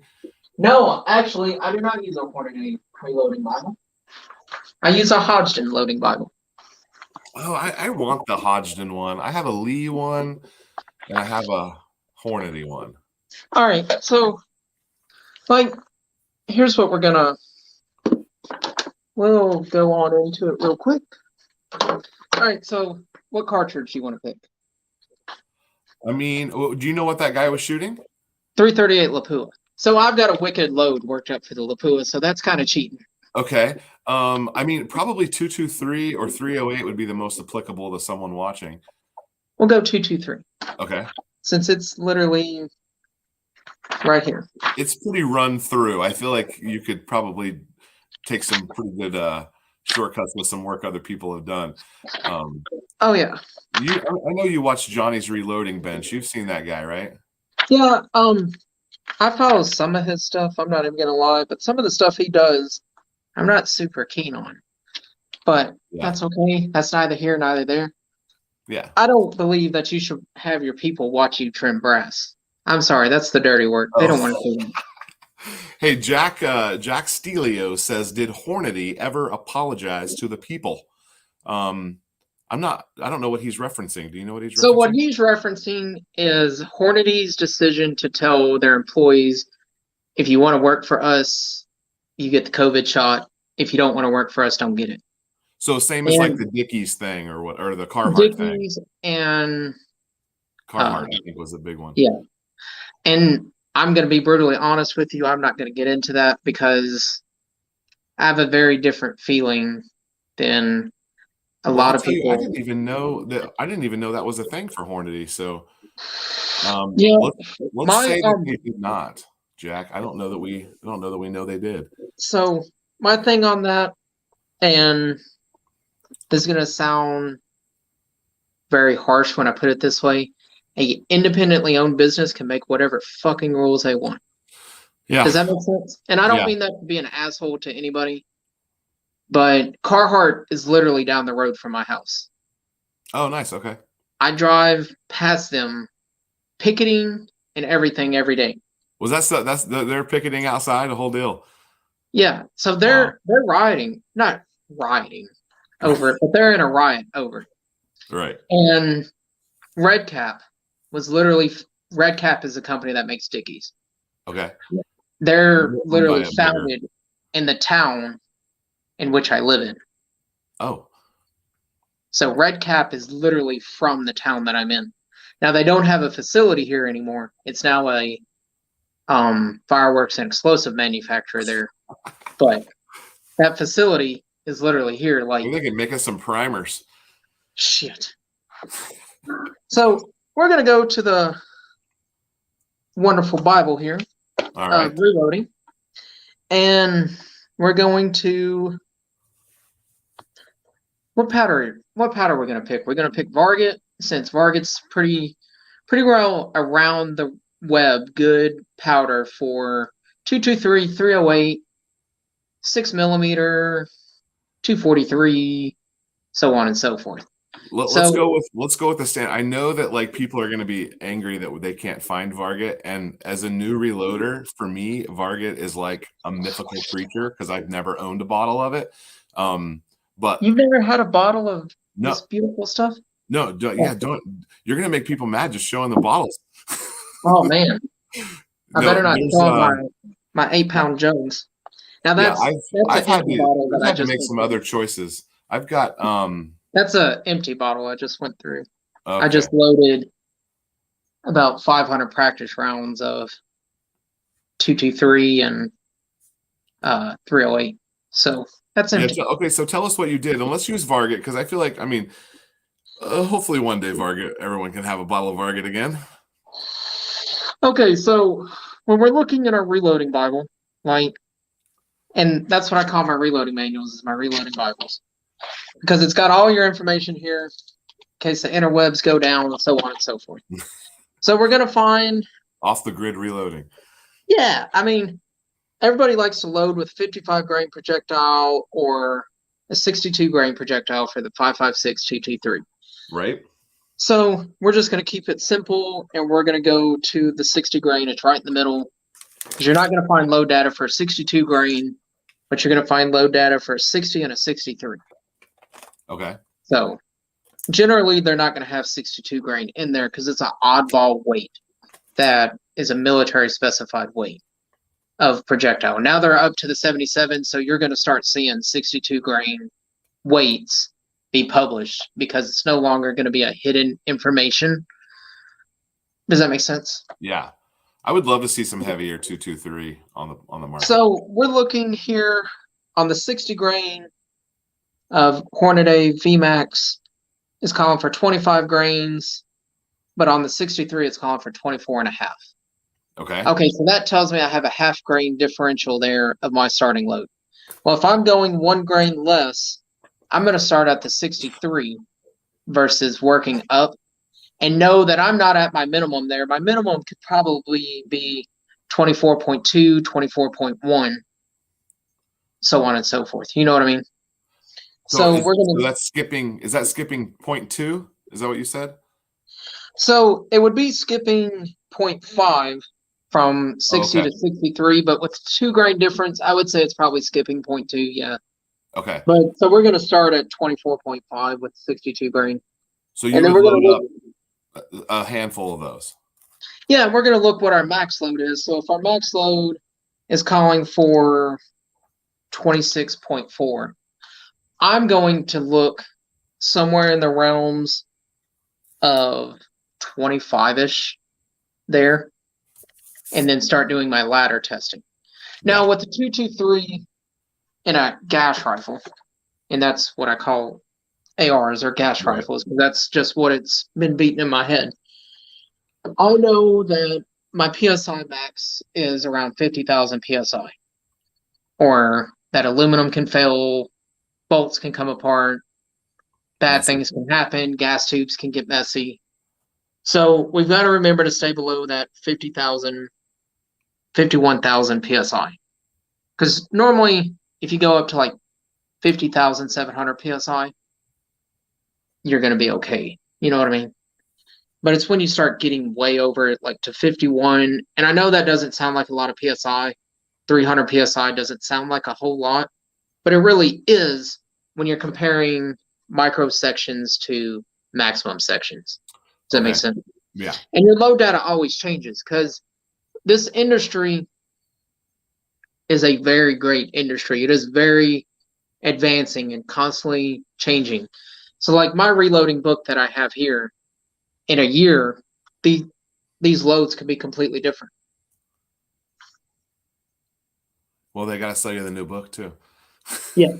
No, actually, I do not use a Hornady reloading Bible. I use a Hodgdon loading Bible. Oh, I want the Hodgdon one. I have a Lee one, and I have a Hornady one. All right, so, like, here's what we'll go on into it real quick. All right, so what cartridge do you want to pick? I mean, do you know what that guy was shooting? 338 Lapua. So I've got a wicked load worked up for the Lapua, so that's kind of cheating. Okay. I mean, probably 223 or 308 would be the most applicable to someone watching. We'll go 223. Okay. Since it's literally right here. It's pretty run through. I feel like you could probably take some pretty good shortcuts with some work other people have done. Oh yeah. I know you watch Johnny's Reloading Bench. You've seen that guy, right? Yeah. I follow some of his stuff. I'm not even gonna lie, but some of the stuff he does, I'm not super keen on. But that's okay. That's neither here, neither there. Yeah. I don't believe that you should have your people watch you trim brass. I'm sorry, that's the dirty work. They don't want to do that. Hey, Jack Stelio says, did Hornady ever apologize to the people? I don't know what he's referencing. Do you know what he's referencing? So what he's referencing is Hornady's decision to tell their employees, if you want to work for us, you get the COVID shot. If you don't want to work for us, don't get it. So same as like the Dickies thing or the Carhartt thing. And Carhartt, I think, was the big one. Yeah. And I'm going to be brutally honest with you. I'm not going to get into that because I have a very different feeling than a lot of people. I didn't even know that was a thing for Hornady. So let's say that they did not, Jack. I don't know that we know they did. So my thing on that, and this is going to sound very harsh when I put it this way, an independently owned business can make whatever fucking rules they want. Yeah. Does that make sense? And I don't mean that to be an asshole to anybody, but Carhartt is literally down the road from my house. Oh, nice. Okay. I drive past them picketing and everything every day. Was they're picketing outside, the whole deal? Yeah. So they're not rioting over it, but they're in a riot over it. Right. And Red Cap is a company that makes Dickies. Okay. They're literally founded in the town in which I live in. Oh. So Red Cap is literally from the town that I'm in. Now they don't have a facility here anymore. It's now a fireworks and explosive manufacturer there. But that facility is literally here. Like, they can make us some primers. Shit. So we're going to go to the wonderful Bible here. All right. Reloading. And we're going to... What powder are we going to pick? We're going to pick Varget, since Varget's pretty well around the web. Good powder for 223, 308, 6mm, 243, so on and so forth. Let's go with the stand. I know that like people are going to be angry that they can't find Varget, and as a new reloader, for me, Varget is like a mythical creature because I've never owned a bottle of it. But you've never had a bottle of this beautiful stuff? No, don't. You're going to make people mad just showing the bottles. Oh man, I better not show my 8-pound jugs. Now I've had to make some other choices. I've got that's an empty bottle I just went through. Okay. I just loaded about 500 practice rounds of 223 and 308. So that's empty. Yeah, okay, so tell us what you did, and let's use Varget because I feel like, I mean, hopefully one day everyone can have a bottle of Varget again. Okay, so when we're looking at our reloading Bible, like, and that's what I call my reloading manuals, is my reloading Bibles. Because it's got all your information here in case the interwebs go down and so on and so forth. So we're going to find... Off the grid reloading. Yeah, I mean, everybody likes to load with 55 grain projectile or a 62 grain projectile for the 5.56 223. Right. So we're just going to keep it simple, and we're going to go to the 60 grain. It's right in the middle. Because you're not going to find load data for 62 grain, but you're going to find load data for a 60 and a 63. Okay. So generally, they're not going to have 62 grain in there because it's an oddball weight that is a military specified weight of projectile. Now they're up to the 77, so you're going to start seeing 62 grain weights be published because it's no longer going to be a hidden information. Does that make sense? Yeah. I would love to see some heavier 223 on the market. So we're looking here on the 60 grain of Hornady VMAX is calling for 25 grains, but on the 63 it's calling for 24.5. Okay. Okay, so that tells me I have a half grain differential there of my starting load. Well, if I'm going 1 grain less, I'm going to start at the 63 versus working up, and know that I'm not at my minimum there. My minimum could probably be 24.2, 24.1, so on and so forth. You know what I mean? So we're going to... So that's skipping. Is that skipping 0.2? Is that what you said? So it would be skipping 0.5 from 60 to 63, but with 2 grain difference, I would say it's probably skipping 0.2. Yeah. Okay. But so we're going to start at 24.5 with 62 grain. So you would load up a handful of those. Yeah, we're going to look what our max load is. So if our max load is calling for 26.4, I'm going to look somewhere in the realms of 25-ish there, and then start doing my ladder testing. Now with the 223 in a gas rifle, and that's what I call ARs or gas rifles, because that's just what it's been beating in my head. I know that my PSI max is around 50,000 PSI, or that aluminum can fail, bolts can come apart, bad things can happen, gas tubes can get messy. So we've got to remember to stay below that 50,000, 51,000 PSI. Because normally, if you go up to like 50,700 PSI, you're going to be okay. You know what I mean? But it's when you start getting way over it, like to 51. And I know that doesn't sound like a lot of PSI. 300 PSI doesn't sound like a whole lot. But it really is when you're comparing micro sections to maximum sections. Does that make sense? Yeah. And your load data always changes because this industry is a very great industry. It is very advancing and constantly changing. So like my reloading book that I have here, in a year, these loads could be completely different. Well, they got to sell you the new book too. Yeah.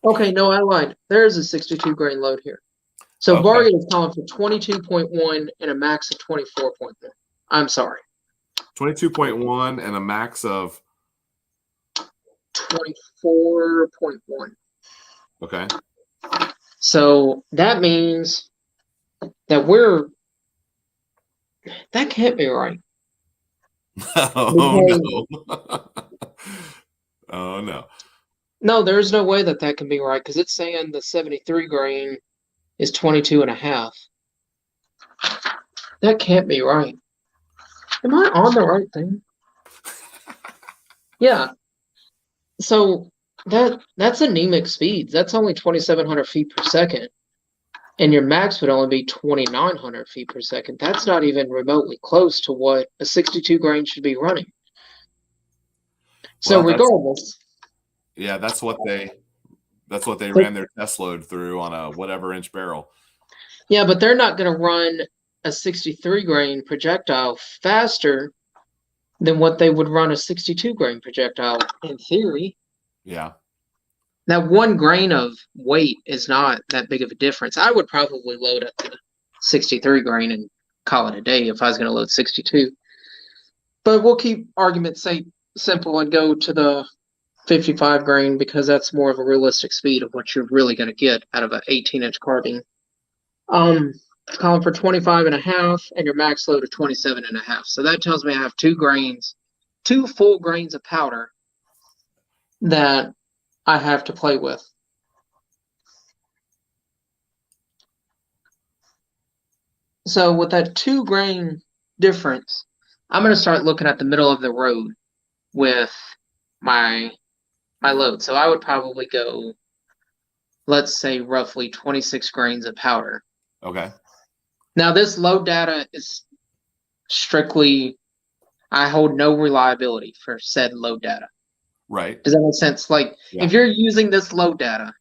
Okay, no, I lied. There's a 62 grain load here. So Bargain is calling for 22.1 and a max of 24.1. I'm sorry. 22.1 and a max of 24.1. Okay. So that means that that can't be right. Oh no. Oh no. No, there's no way that can be right because it's saying the 73 grain is 22.5. That can't be right. Am I on the right thing? Yeah. So that's anemic speeds. That's only 2,700 feet per second. And your max would only be 2,900 feet per second. That's not even remotely close to what a 62 grain should be running. So regardless. Yeah, that's what they ran their test load through on a whatever inch barrel. Yeah, but they're not going to run a 63 grain projectile faster than what they would run a 62 grain projectile in theory. Yeah. That 1 grain of weight is not that big of a difference. I would probably load up to 63 grain and call it a day if I was going to load 62. But we'll keep argument simple and go to the 55 grain because that's more of a realistic speed of what you're really going to get out of an 18-inch carbine. Calling for 25 and a half and your max load of 27 and a half. So that tells me I have 2 full grains of powder that I have to play with. So with that 2 grain difference, I'm going to start looking at the middle of the road with my load. So I would probably go, let's say, roughly 26 grains of powder. Okay. Now this load data is strictly, I hold no reliability for said load data. Right. Does that make sense? Like, if you're using this load data,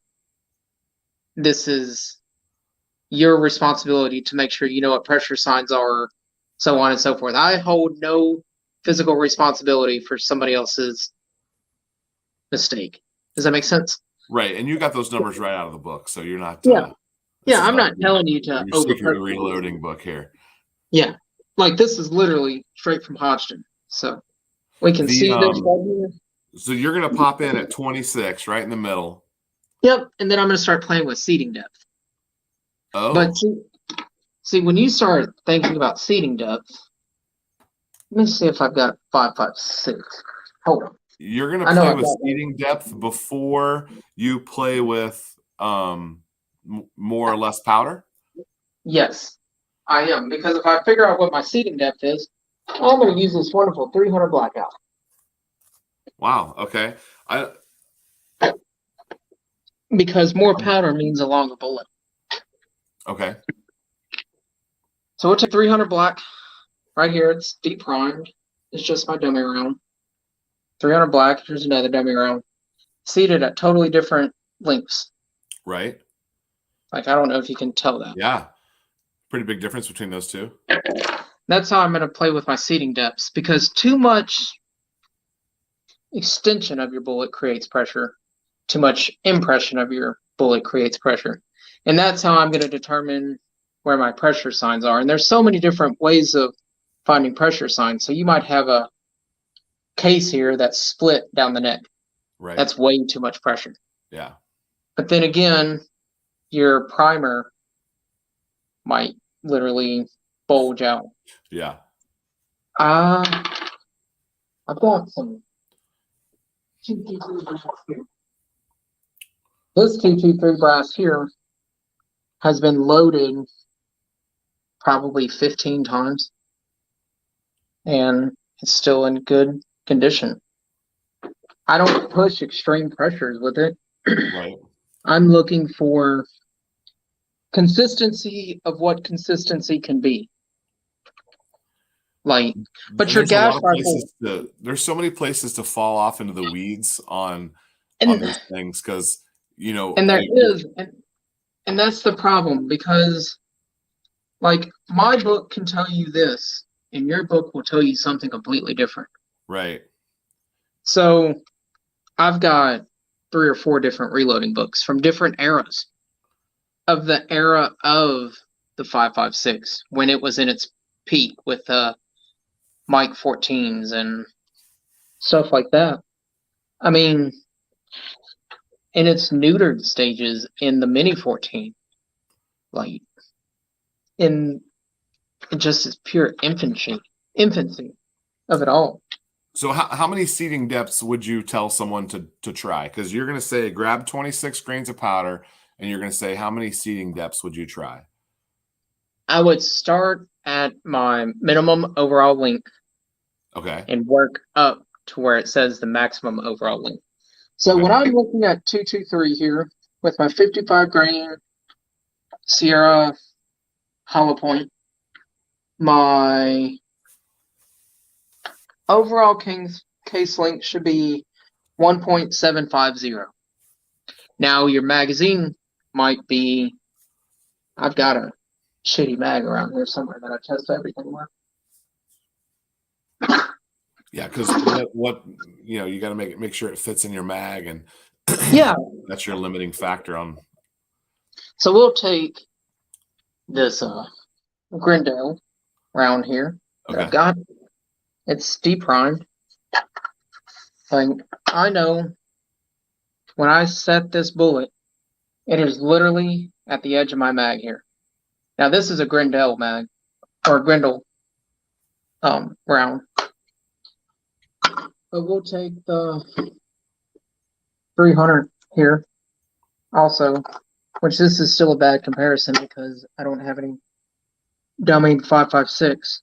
this is your responsibility to make sure you know what pressure signs are, so on and so forth. I hold no physical responsibility for somebody else's mistake. Does that make sense? Right. And you got those numbers right out of the book, so you're not. I'm not telling you to your secret reloading book here. Yeah. Like, this is literally straight from Hodgson. So we can see this right here. So you're going to pop in at 26, right in the middle. Yep. And then I'm going to start playing with seating depth. Oh. But see, when you start thinking about seating depth, let me see if I've got 5.56. Hold on. You're going to play with seating depth before you play with more or less powder? Yes, I am. Because if I figure out what my seating depth is, I'm going to use this wonderful 300 blackout. Wow. Okay. Because more powder means a longer bullet. Okay. So we'll take 300 black right here. It's deep primed. It's just my dummy round. 300 black. Here's another dummy round. Seated at totally different lengths. Right. Like, I don't know if you can tell that. Yeah. Pretty big difference between those two. That's how I'm going to play with my seating depths, because too much extension of your bullet creates pressure. Too much impression of your bullet creates pressure. And that's how I'm going to determine where my pressure signs are. And there's so many different ways of finding pressure signs. So you might have a case here that's split down the neck. Right. That's way too much pressure. Yeah. But then again, your primer might literally bulge out. Yeah. I've got some 223 brass here. This 223 brass here has been loaded probably 15 times, and it's still in good condition. I don't push extreme pressures with it. Right. I'm looking for consistency of what consistency can be. Like, but your gas rifle, there's so many places to fall off into the weeds on these things, because and there is, and that's the problem, because like my book can tell you this, and your book will tell you something completely different. Right. So I've got 3 or 4 different reloading books from different eras of the era of the 5.56 when it was in its peak with Mike 14s and stuff like that. I mean, in its neutered stages in the Mini 14, like in just its pure infancy of it all. So how many seating depths would you tell someone to try? Because you're going to say grab 26 grains of powder, and you're going to say how many seating depths would you try? I would start at my minimum overall length. Okay. And work up to where it says the maximum overall length. So when I'm looking at 223 here with my 55 grain Sierra hollow point, my overall case length should be 1.750. Now your magazine might be, I've got a shitty mag around here somewhere that I test everything with. Yeah, because you got to make sure it fits in your mag, and yeah, that's your limiting factor on. So we'll take this Grindel round here that I've got. It's deprimed. Like, I know when I set this bullet, it is literally at the edge of my mag here. Now, this is a Grendel mag, or a Grendel round. But we'll take the 300 here also, which this is still a bad comparison because I don't have any dummy 5.56.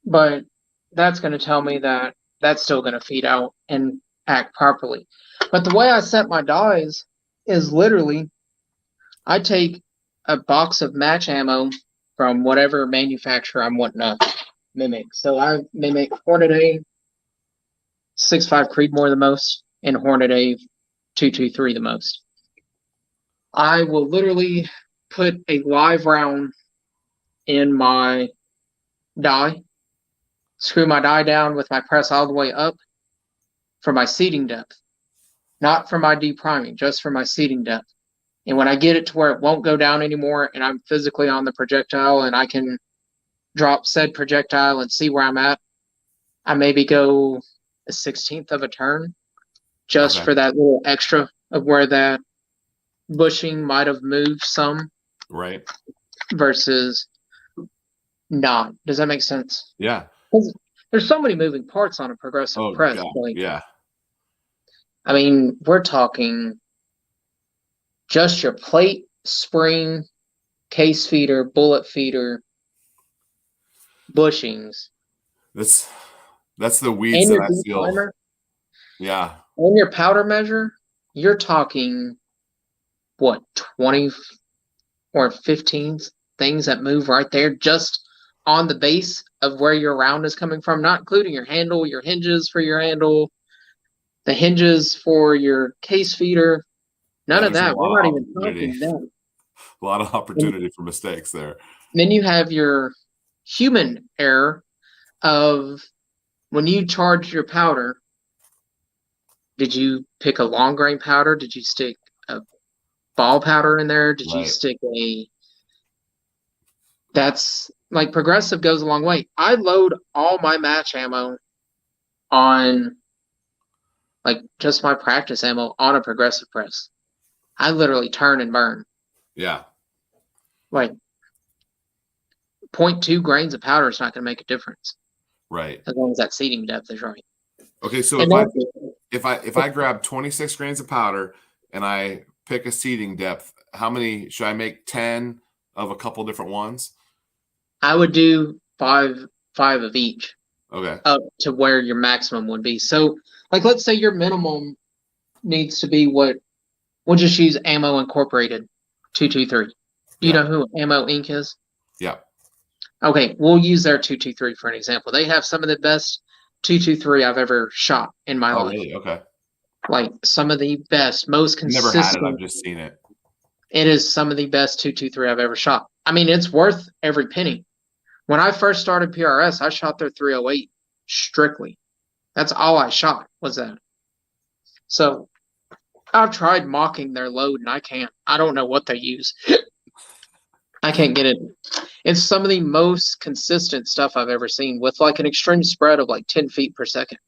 But that's going to tell me that that's still going to feed out and act properly. But the way I set my dies is literally I take a box of match ammo from whatever manufacturer I'm wanting to mimic. So I mimic hornady 6.5 Creedmoor the most and hornady 223 the most. I will literally put a live round in my die, screw my die down with my press all the way up for my seating depth, not for my depriming, just for my seating depth. And when I get it to where it won't go down anymore and I'm physically on the projectile and I can drop said projectile and see where I'm at, I maybe go a 16th of a turn just for that little extra of where that bushing might have moved some. Right. Versus not. Does that make sense? Yeah. There's so many moving parts on a progressive press. Like, yeah. I mean, we're talking just your plate, spring, case feeder, bullet feeder, bushings. That's the weeds that I feel. Timer, yeah. On your powder measure, you're talking what, 20 or 15 things that move right there just on the base of where your round is coming from, not including your handle, your hinges for your handle, the hinges for your case feeder. None of that. We're not even talking that. A lot of opportunity for mistakes there. Then you have your human error of when you charge your powder, did you pick a long grain powder? Did you stick a ball powder in there? Did you stick a... That's like progressive goes a long way. I load all my match ammo on like just my practice ammo on a progressive press. I literally turn and burn. Yeah. Like 0.2 grains of powder is not going to make a difference. Right. As long as that seating depth is right. Okay, so if I grab 26 grains of powder and I pick a seating depth, how many should I make? 10 of a couple different ones? I would do five of each. Okay. Up to where your maximum would be. So, like, let's say your minimum needs to be what we'll just use Ammo Incorporated 223. Do you know who Ammo Inc. is? Yeah. Okay, we'll use their 223 for an example. They have some of the best 223 I've ever shot in my life. Really? Okay. Like some of the best, most consistent. Never had it. I've just seen it. It is some of the best 223 I've ever shot. I mean, it's worth every penny. When I first started PRS, I shot their 308 strictly. That's all I shot was that. So I've tried mocking their load and I can't. I don't know what they use. I can't get it. It's some of the most consistent stuff I've ever seen with like an extreme spread of like 10 feet per second.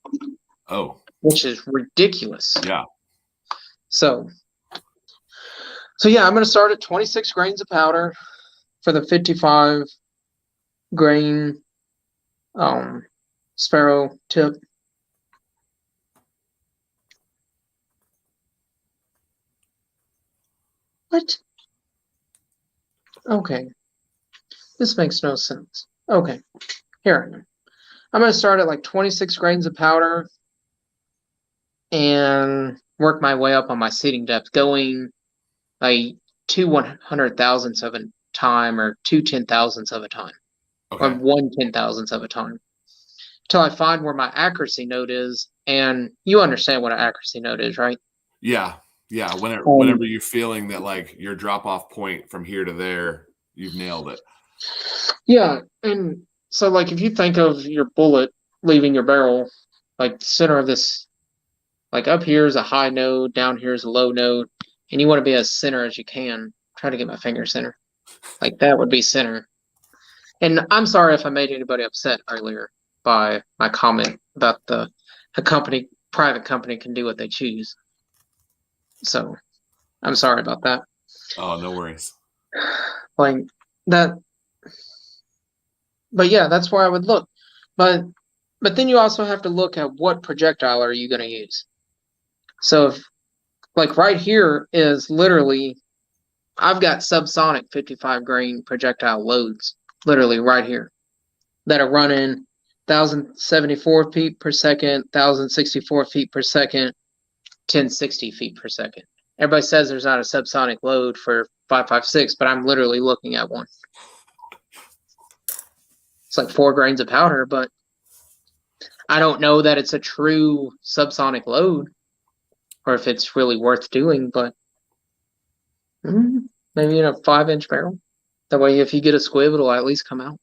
Oh. Which is ridiculous. Yeah. So yeah, I'm going to start at 26 grains of powder for the 55 grain sparrow tip. What? Okay. This makes no sense. Okay. Here I am. I'm going to start at like 26 grains of powder and work my way up on my seating depth, going like 2 100,000ths of a time or 2 10,000ths of a time. Okay. Or 1 10,000th of a time. Till I find where my accuracy node is. And you understand what an accuracy node is, right? Yeah. Yeah. Whenever you're feeling that like your drop off point from here to there, you've nailed it. Yeah. And so like if you think of your bullet leaving your barrel, like the center of this, like up here is a high node, down here is a low node, and you want to be as center as you can. Try to get my finger center. Like that would be center. And I'm sorry if I made anybody upset earlier. by my comment about private company can do what they choose. So I'm sorry about that. Oh, no worries. Like that, but yeah, that's where I would look. But then you also have to look at what projectile are you going to use. So if, like right here is literally, I've got subsonic 55 grain projectile loads, literally right here, that are running 1,074 feet per second, 1,064 feet per second, 1,060 feet per second. Everybody says there's not a subsonic load for 5.56, but I'm literally looking at one. It's like 4 grains of powder, but I don't know that it's a true subsonic load or if it's really worth doing, but maybe in a 5-inch barrel. That way, if you get a squib, it'll at least come out.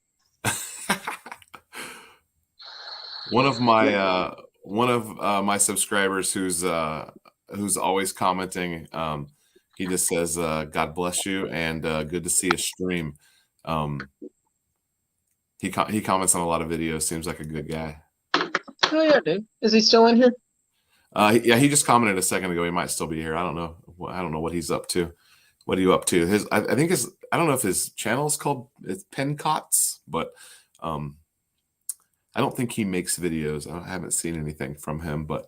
One of my subscribers who's always commenting, he just says, "God bless you," and good to see a stream. He comments on a lot of videos. Seems like a good guy. Oh yeah, dude. Is he still in here? Yeah, he just commented a second ago. He might still be here. I don't know. I don't know what he's up to. What are you up to? I think I don't know if his channel is called Pencots, but I don't think he makes videos. I haven't seen anything from him, but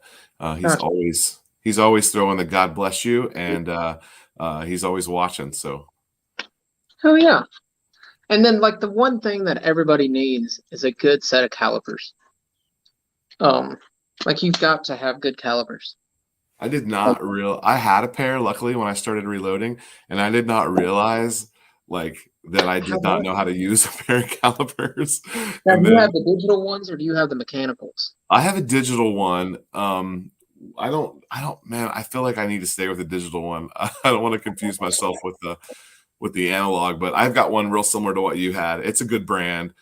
he's always throwing the God bless you, and he's always watching. So, oh yeah. And then like the one thing that everybody needs is a good set of calipers. Like you've got to have good calipers. I did not I had a pair, luckily, when I started reloading, and I did not realize like that I did not know how to use a pair of calipers. Now, do you have the digital ones or do you have the mechanicals? I have a digital one. I don't, man, I feel like I need to stay with the digital one. I don't want to confuse myself with the analog, but I've got one real similar to what you had. It's a good brand.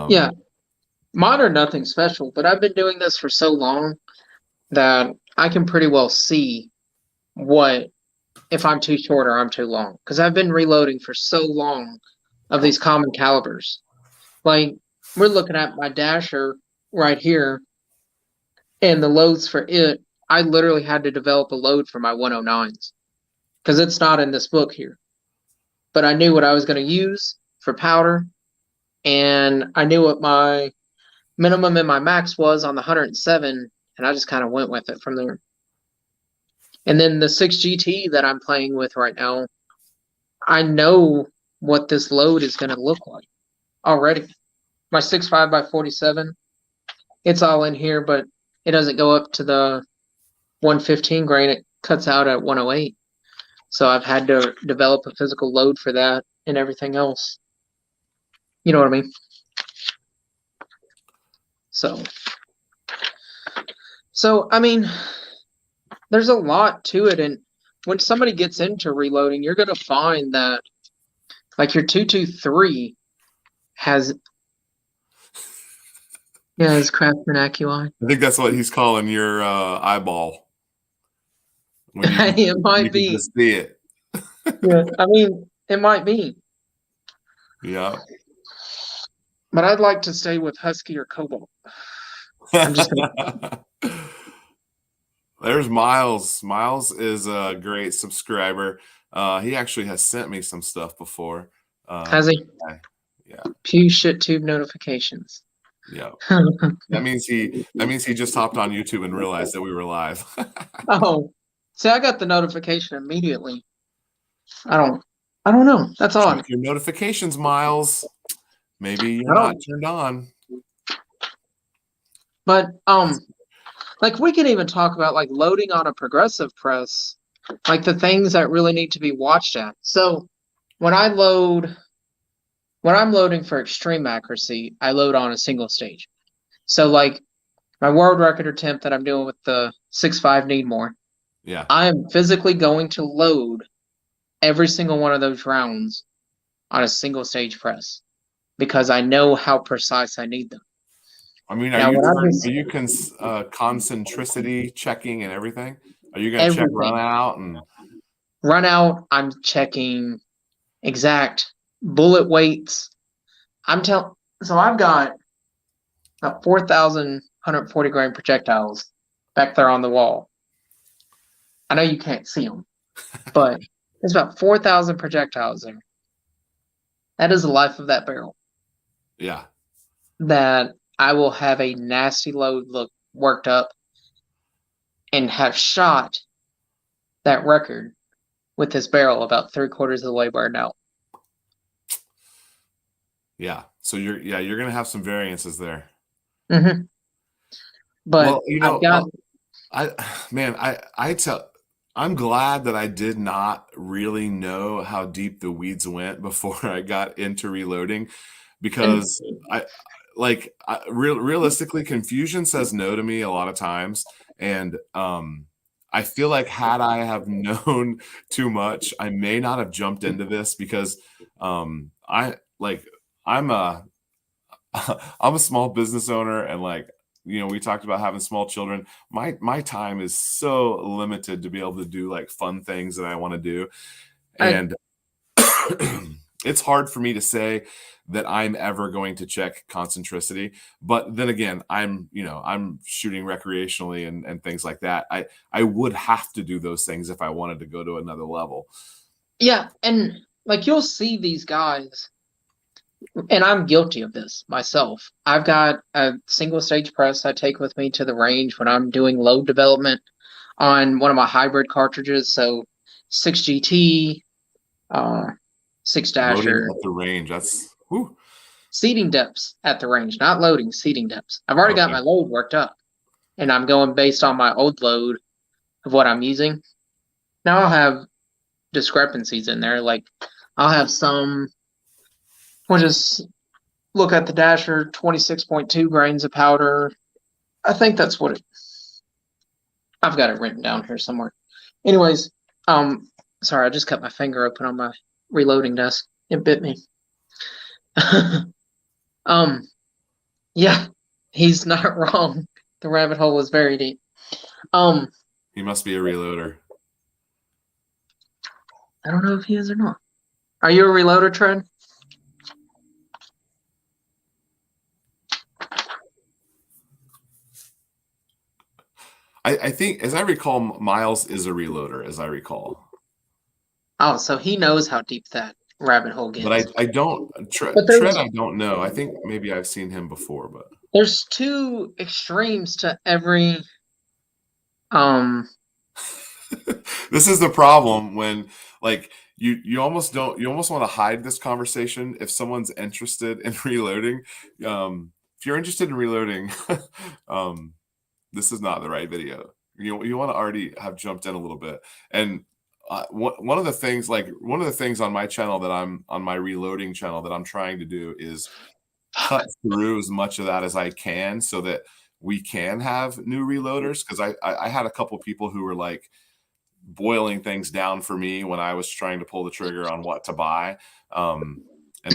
Yeah. Mine are nothing special, but I've been doing this for so long that I can pretty well see if I'm too short or I'm too long. Because I've been reloading for so long of these common calibers. Like, we're looking at my dasher right here, and the loads for it, I literally had to develop a load for my 109s. Because it's not in this book here. But I knew what I was going to use for powder, and I knew what my minimum and my max was on the 107, and I just kind of went with it from there. And then the 6GT that I'm playing with right now, I know what this load is going to look like already. My 6.5x47, it's all in here, but it doesn't go up to the 115 grain. It cuts out at 108. So I've had to develop a physical load for that and everything else. You know what I mean? So I mean, there's a lot to it, and when somebody gets into reloading, you're gonna find that like your 223 has his Craftsman AccuEye. I think that's what he's calling your eyeball. It might be. Just see it. Yeah, I mean, it might be. Yeah. But I'd like to stay with Husky or Cobalt. I'm just gonna... There's Miles. Miles is a great subscriber. He actually has sent me some stuff before. Has he? Yeah. Pew shit tube notifications. Yeah. That means he just hopped on YouTube and realized that we were live. Oh. See, I got the notification immediately. I don't know. That's odd. Check your notifications, Miles. Maybe you're not turned on. But like we can even talk about like loading on a progressive press, like the things that really need to be watched at. So when I'm loading for extreme accuracy, I load on a single stage. So like my world record attempt that I'm doing with the 6.5 Needmore. Yeah. I am physically going to load every single one of those rounds on a single stage press because I know how precise I need them. I mean, are you concentricity checking and everything? Are you going to check run out and run out? I'm checking exact bullet weights. So I've got about 4,140 grain projectiles back there on the wall. I know you can't see them, but there's about 4,000 projectiles there. That is the life of that barrel. Yeah. That I will have a nasty load look worked up and have shot that record with this barrel about 3/4 of the way burned out. Yeah. So you're going to have some variances there. Mm-hmm. But well, I'm glad that I did not really know how deep the weeds went before I got into reloading, because realistically, confusion says no to me a lot of times. And I feel like had I have known too much, I may not have jumped into this, because I'm a small business owner, and we talked about having small children. My time is so limited to be able to do fun things that I want to do. And it's hard for me to say that I'm ever going to check concentricity. But then again, I'm shooting recreationally and things like that. I would have to do those things if I wanted to go to another level. Yeah. And you'll see these guys, and I'm guilty of this myself. I've got a single stage press I take with me to the range when I'm doing load development on one of my hybrid cartridges. So 6GT, 6-dasher. Loading at the range. That's seating depths at the range, not loading, seating depths. I've already got my load worked up, and I'm going based on my old load of what I'm using. Now I'll have discrepancies in there. I'll have some. We'll just look at the dasher, 26.2 grains of powder. I think that's what it. I've got it written down here somewhere. Anyways, sorry, I just cut my finger open on my reloading desk. It bit me. Yeah, he's not wrong. The rabbit hole was very deep. He must be a reloader. I don't know if he is or not. Are you a reloader, Trent? I think, as I recall, Miles is a reloader, as I recall. Oh, so he knows how deep that rabbit hole gets. But I don't. Trent, I don't know. I think maybe I've seen him before, but there's two extremes to every. This is the problem when you almost want to hide this conversation if someone's interested in reloading. If you're interested in reloading, this is not the right video. You want to already have jumped in a little bit. And one of the things on my channel that I'm on my reloading channel that I'm trying to do is cut through as much of that as I can so that we can have new reloaders. Because I had a couple people who were boiling things down for me when I was trying to pull the trigger on what to buy and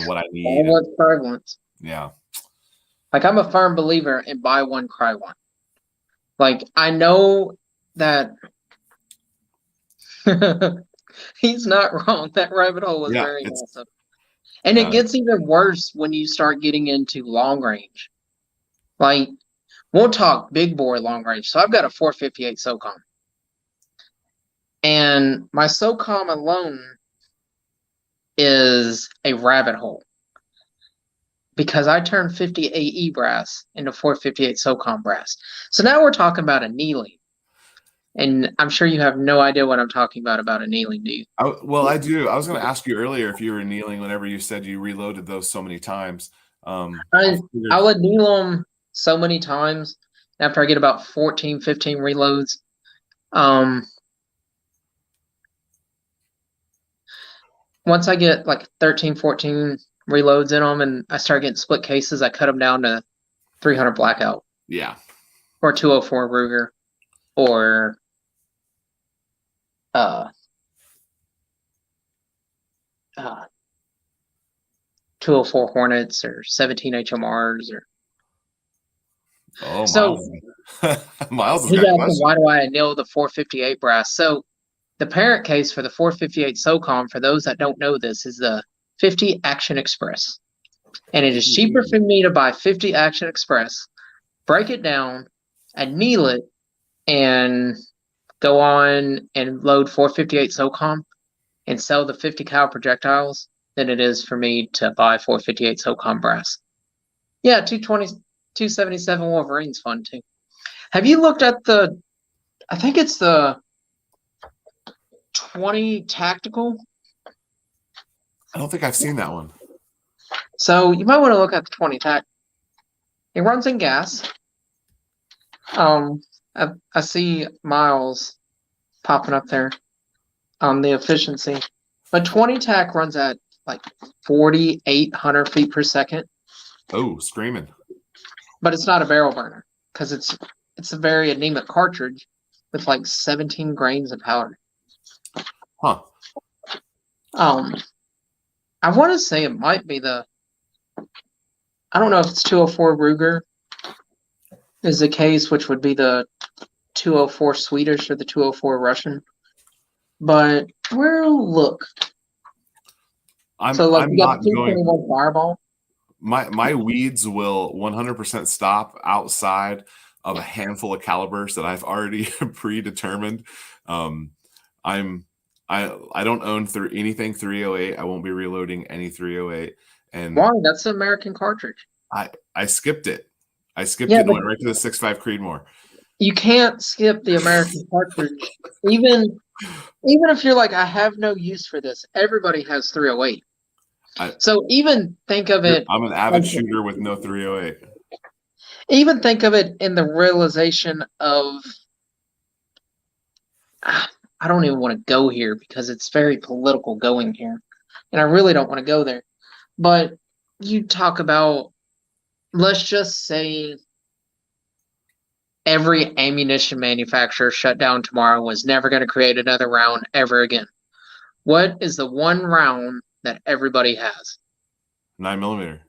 what I need. What's prevalent? Yeah. I'm a firm believer in buy one, cry one. I know that he's not wrong. That rabbit hole was very massive. And it gets even worse when you start getting into long range. We'll talk big bore long range. So I've got a 458 SOCOM. And my SOCOM alone is a rabbit hole. Because I turned 50 AE brass into 458 SOCOM brass. So now we're talking about annealing. And I'm sure you have no idea what I'm talking about annealing, do you? Well, I do. I was going to ask you earlier if you were annealing whenever you said you reloaded those so many times. I'll anneal them so many times after I get about 14, 15 reloads. Once I get 13, 14 reloads in them and I start getting split cases, I cut them down to 300 blackout. Yeah. Or 204 Ruger. Or 204 Hornets or 17 HMRs or. Oh, so Miles has got questions. Why do I anneal the 458 brass? So the parent case for the 458 SOCOM, for those that don't know this, is the 50 Action Express. And it is cheaper for me to buy 50 Action Express break it down, anneal it, and go on and load 458 SOCOM and sell the 50 cal projectiles than it is for me to buy 458 SOCOM brass. Yeah, 220, 277 Wolverine's fun too. Have you looked at the, I think it's the 20 tactical? I don't think I've seen that one. So you might want to look at the 20 tac. It runs in gas. I see miles popping up there on the efficiency. But 20 tac runs at like 4,800 feet per second. Oh, screaming. But it's not a barrel burner because it's a very anemic cartridge with like 17 grains of powder. Huh. I want to say it might be I don't know if it's 204 Ruger is the case, which would be the 204 Swedish or the 204 Russian. But we'll look. I'm You got not the going. 221 Fireball. My weeds will 100% stop outside of a handful of calibers that I've already predetermined. I don't own anything 308. I won't be reloading any 308. And why? That's the American cartridge. I skipped it. I skipped it and went right to the 6.5 Creedmoor. You can't skip the American cartridge. Even if you're like, I have no use for this. Everybody has 308. So even think of it. I'm an avid shooter with no 308. Even think of it in the realization of, I don't even want to go here because it's very political going here. And I really don't want to go there. But you talk about, let's just say every ammunition manufacturer shut down tomorrow, was never going to create another round ever again. What is the one round that everybody has? 9mm.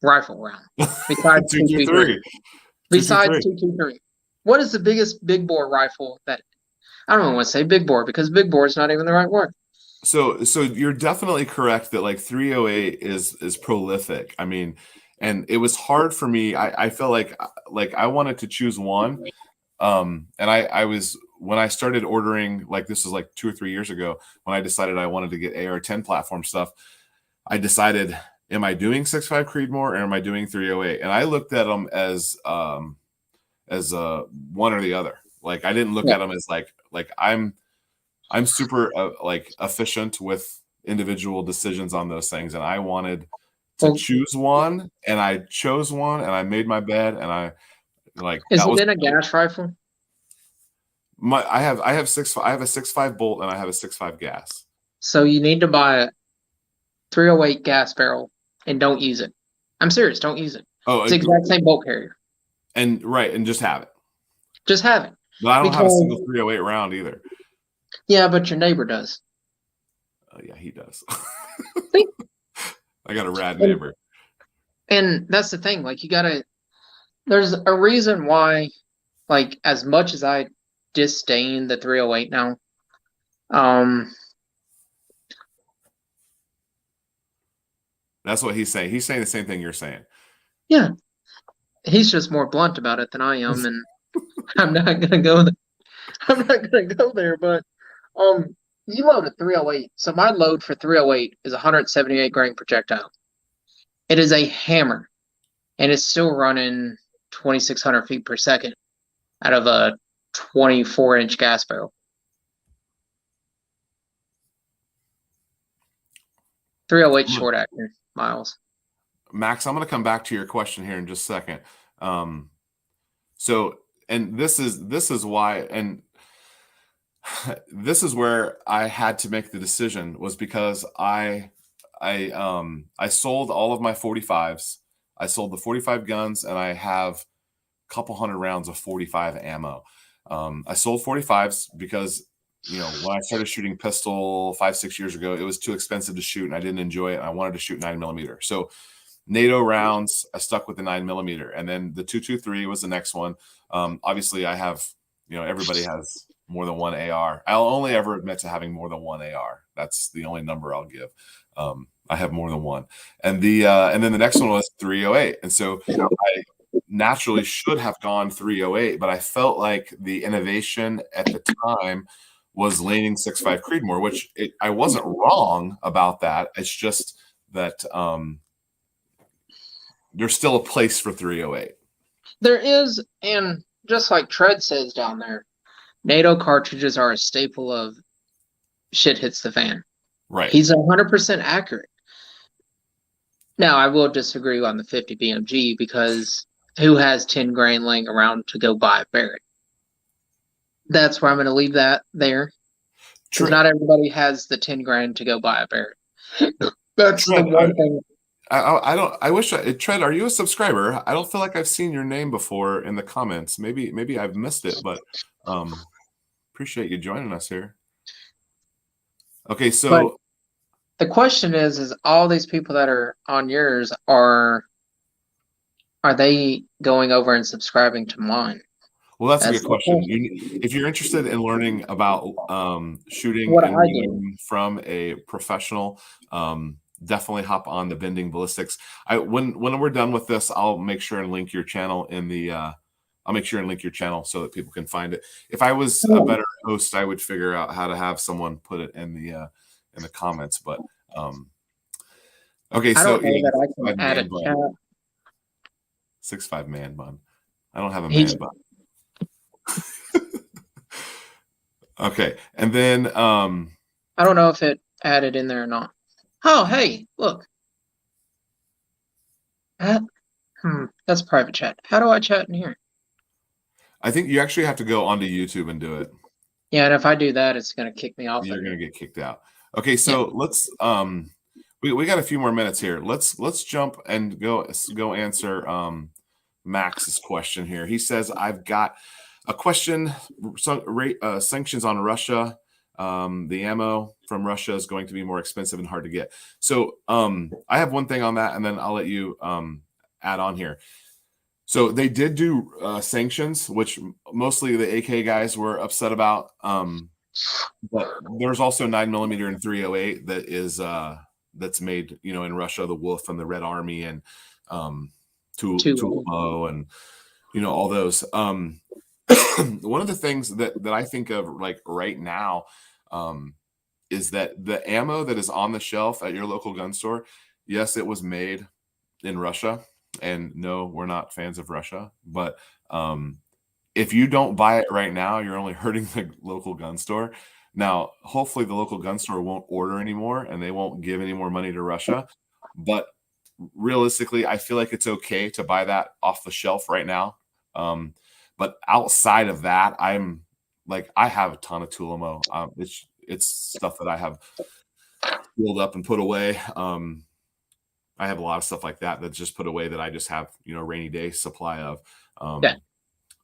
Rifle round. Besides 223. Besides 223. What is the biggest big bore rifle that, I don't even want to say big bore because big bore is not even the right word. So you're definitely correct that like 308 is prolific. I mean, and it was hard for me. I felt like I wanted to choose one. And I was, when I started ordering, like this was like 2 or 3 years ago, when I decided I wanted to get AR-10 platform stuff, I decided, am I doing 6.5 Creedmoor or am I doing 308? And I looked at them as one or the other. Like I didn't look at them as like I'm super like efficient with individual decisions on those things, and I wanted to choose one, and I chose one, and I made my bed, and I like. Is it in a gas rifle? I have a 6.5 bolt, and I have a 6.5 gas. So you need to buy a 308 gas barrel and don't use it. I'm serious, don't use it. Oh, it's the exact same bolt carrier. And just have it. Just have it. But I don't have a single 308 round either. Yeah, but your neighbor does. Yeah, he does. I got a rad neighbor. And that's the thing. Like, there's a reason why, like, as much as I disdain the 308 now, that's what he's saying. He's saying the same thing you're saying. Yeah. He's just more blunt about it than I am, and I'm not gonna go there. I'm not gonna go there, but you load a 308. So my load for 308 is 178 grain projectile. It is a hammer, and it's still running 2,600 feet per second out of a 24-inch gas barrel. 308 short action miles. Max, I'm going to come back to your question here in just a second. So, and this is why, and this is where I had to make the decision, was because I sold all of my 45s. I sold the 45 guns, and I have a couple hundred rounds of 45 ammo. I sold 45s because, when I started shooting pistol 5-6 years ago, it was too expensive to shoot, and I didn't enjoy it. I wanted to shoot 9mm. So NATO rounds, I stuck with the 9mm, and then the 223 was the next one. Obviously, I have, everybody has more than one AR. I'll only ever admit to having more than one AR. That's the only number I'll give. I have more than one. And then the next one was 308. And so naturally should have gone 308, but I felt like the innovation at the time was laning 6.5 Creedmoor, which I wasn't wrong about that. It's just that there's still a place for 308. There is, and just like Tread says down there, NATO cartridges are a staple of shit hits the fan. Right. He's 100% accurate. Now, I will disagree on the 50 BMG because who has 10 grand laying around to go buy a Barrett? That's where I'm going to leave that there. Because not everybody has the 10 grand to go buy a Barrett. That's Tread, the one thing. I wish Tread, are you a subscriber? I don't feel like I've seen your name before in the comments. Maybe I've missed it, but appreciate you joining us here. Okay, so but the question is all these people that are on yours are they going over and subscribing to mine? Well, that's a good question. If you're interested in learning about shooting and reloading from a professional, definitely hop on the Bending Ballistics. When we're done with this, I'll make sure and link your channel in the. I'll make sure and link your channel so that people can find it. If I was a better host, I would figure out how to have someone put it in the comments. But okay, so I don't know that I can add a chat. 6'5" man bun. I don't have a man bun. Okay, and then I don't know if it added in there or not. Oh, hey, look. That's private chat. How do I chat in here? I think you actually have to go onto YouTube and do it. Yeah, and if I do that, it's going to kick me off. You're going to get kicked out. Okay, so let's we got a few more minutes here. Let's jump and go answer Max's question here. He says, I've got a question. Sanctions on Russia. The ammo from Russia is going to be more expensive and hard to get. So I have one thing on that, and then I'll let you add on here. So they did do sanctions, which mostly the AK guys were upset about. But there's also 9mm and 308 that is that's made, in Russia, the Wolf and the Red Army and Tulo and all those. One of the things that I think of like right now is that the ammo that is on the shelf at your local gun store, yes, it was made in Russia, and no, we're not fans of Russia, but if you don't buy it right now, you're only hurting the local gun store. Now, hopefully the local gun store won't order anymore and they won't give any more money to Russia, but realistically, I feel like it's okay to buy that off the shelf right now. But outside of that, I have a ton of Tulamo. It's stuff that I have filled up and put away. I have a lot of stuff like that that's just put away that I just have, rainy day supply of. Yeah.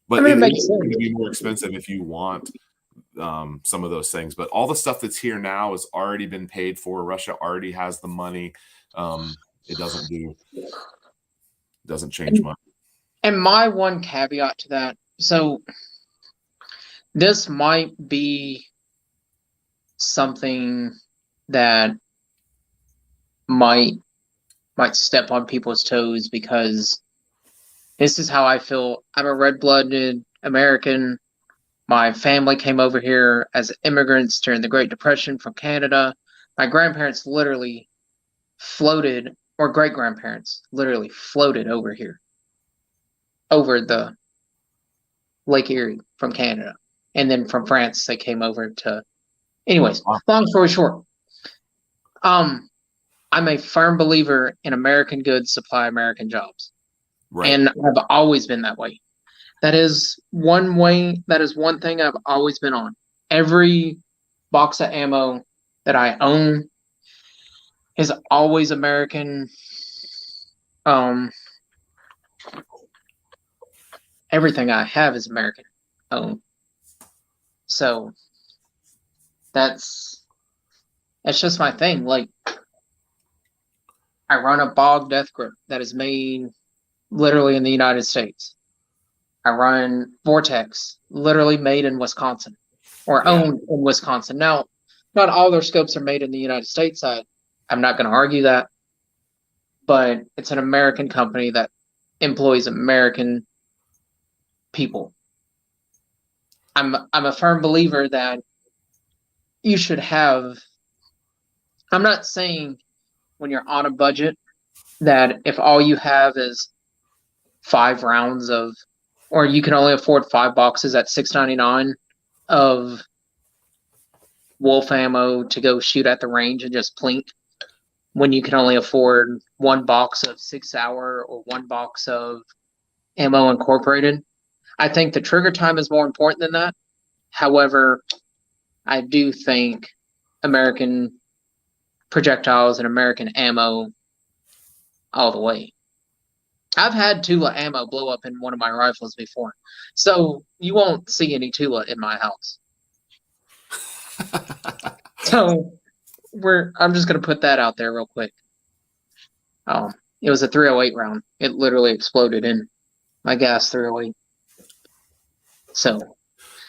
But it's going to be more expensive if you want some of those things. But all the stuff that's here now has already been paid for. Russia already has the money. It doesn't change much. And my one caveat to that, so this might be something that might step on people's toes, because this is how I feel. I'm a red-blooded American. My family came over here as immigrants during the Great Depression from Canada. My grandparents literally floated, or great-grandparents literally floated over here, over the Lake Erie from Canada. And then from France, they came over to... Anyways, long story short, I'm a firm believer in American goods supply American jobs. Right. And I've always been that way. That is one thing I've always been on. Every box of ammo that I own is always American. Everything I have is American owned. So that's just my thing. Like, I run a Bog Death Grip that is made literally in the United States. I run Vortex, literally made in Wisconsin, or owned in Wisconsin. Now, not all their scopes are made in the United States. I'm not going to argue that, but it's an American company that employs American people. I'm a firm believer that you should have. I'm not saying when you're on a budget that if all you have is 5 rounds of, or you can only afford 5 boxes at $6.99 of wolf ammo to go shoot at the range and just plink, when you can only afford 1 box of 6 hour or 1 box of ammo incorporated. I think the trigger time is more important than that. However, I do think American projectiles and American ammo all the way. I've had Tula ammo blow up in one of my rifles before, so you won't see any Tula in my house. So I'm just gonna put that out there real quick. It was a 308 round. It literally exploded in my gas 308. So,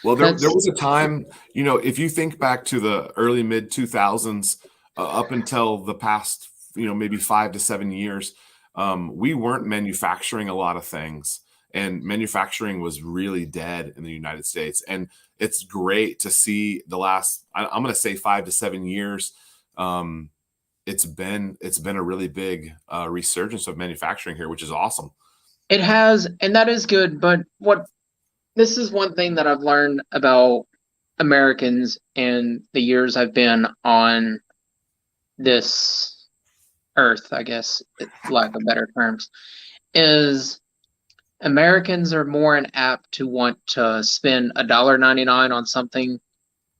well, there was a time, if you think back to the early mid 2000s, up until the past, maybe 5 to 7 years, we weren't manufacturing a lot of things, and manufacturing was really dead in the United States. And it's great to see the last, I'm going to say 5 to 7 years. It's been a really big resurgence of manufacturing here, which is awesome. It has, and that is good. But this is one thing that I've learned about Americans in the years I've been on this earth, I guess, lack of better terms, is Americans are more apt to want to spend $1.99 on something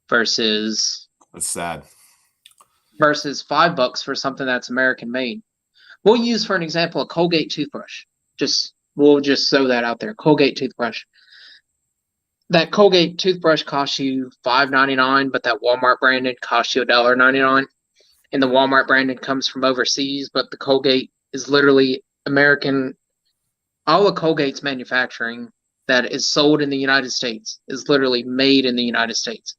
versus that's sad. Versus $5 for something that's American made. We'll use for an example a Colgate toothbrush. We'll just throw that out there. Colgate toothbrush. That Colgate toothbrush costs you $5.99, but that Walmart branded costs you $1.99. And the Walmart branded comes from overseas, but the Colgate is literally American. All of Colgate's manufacturing that is sold in the United States is literally made in the United States.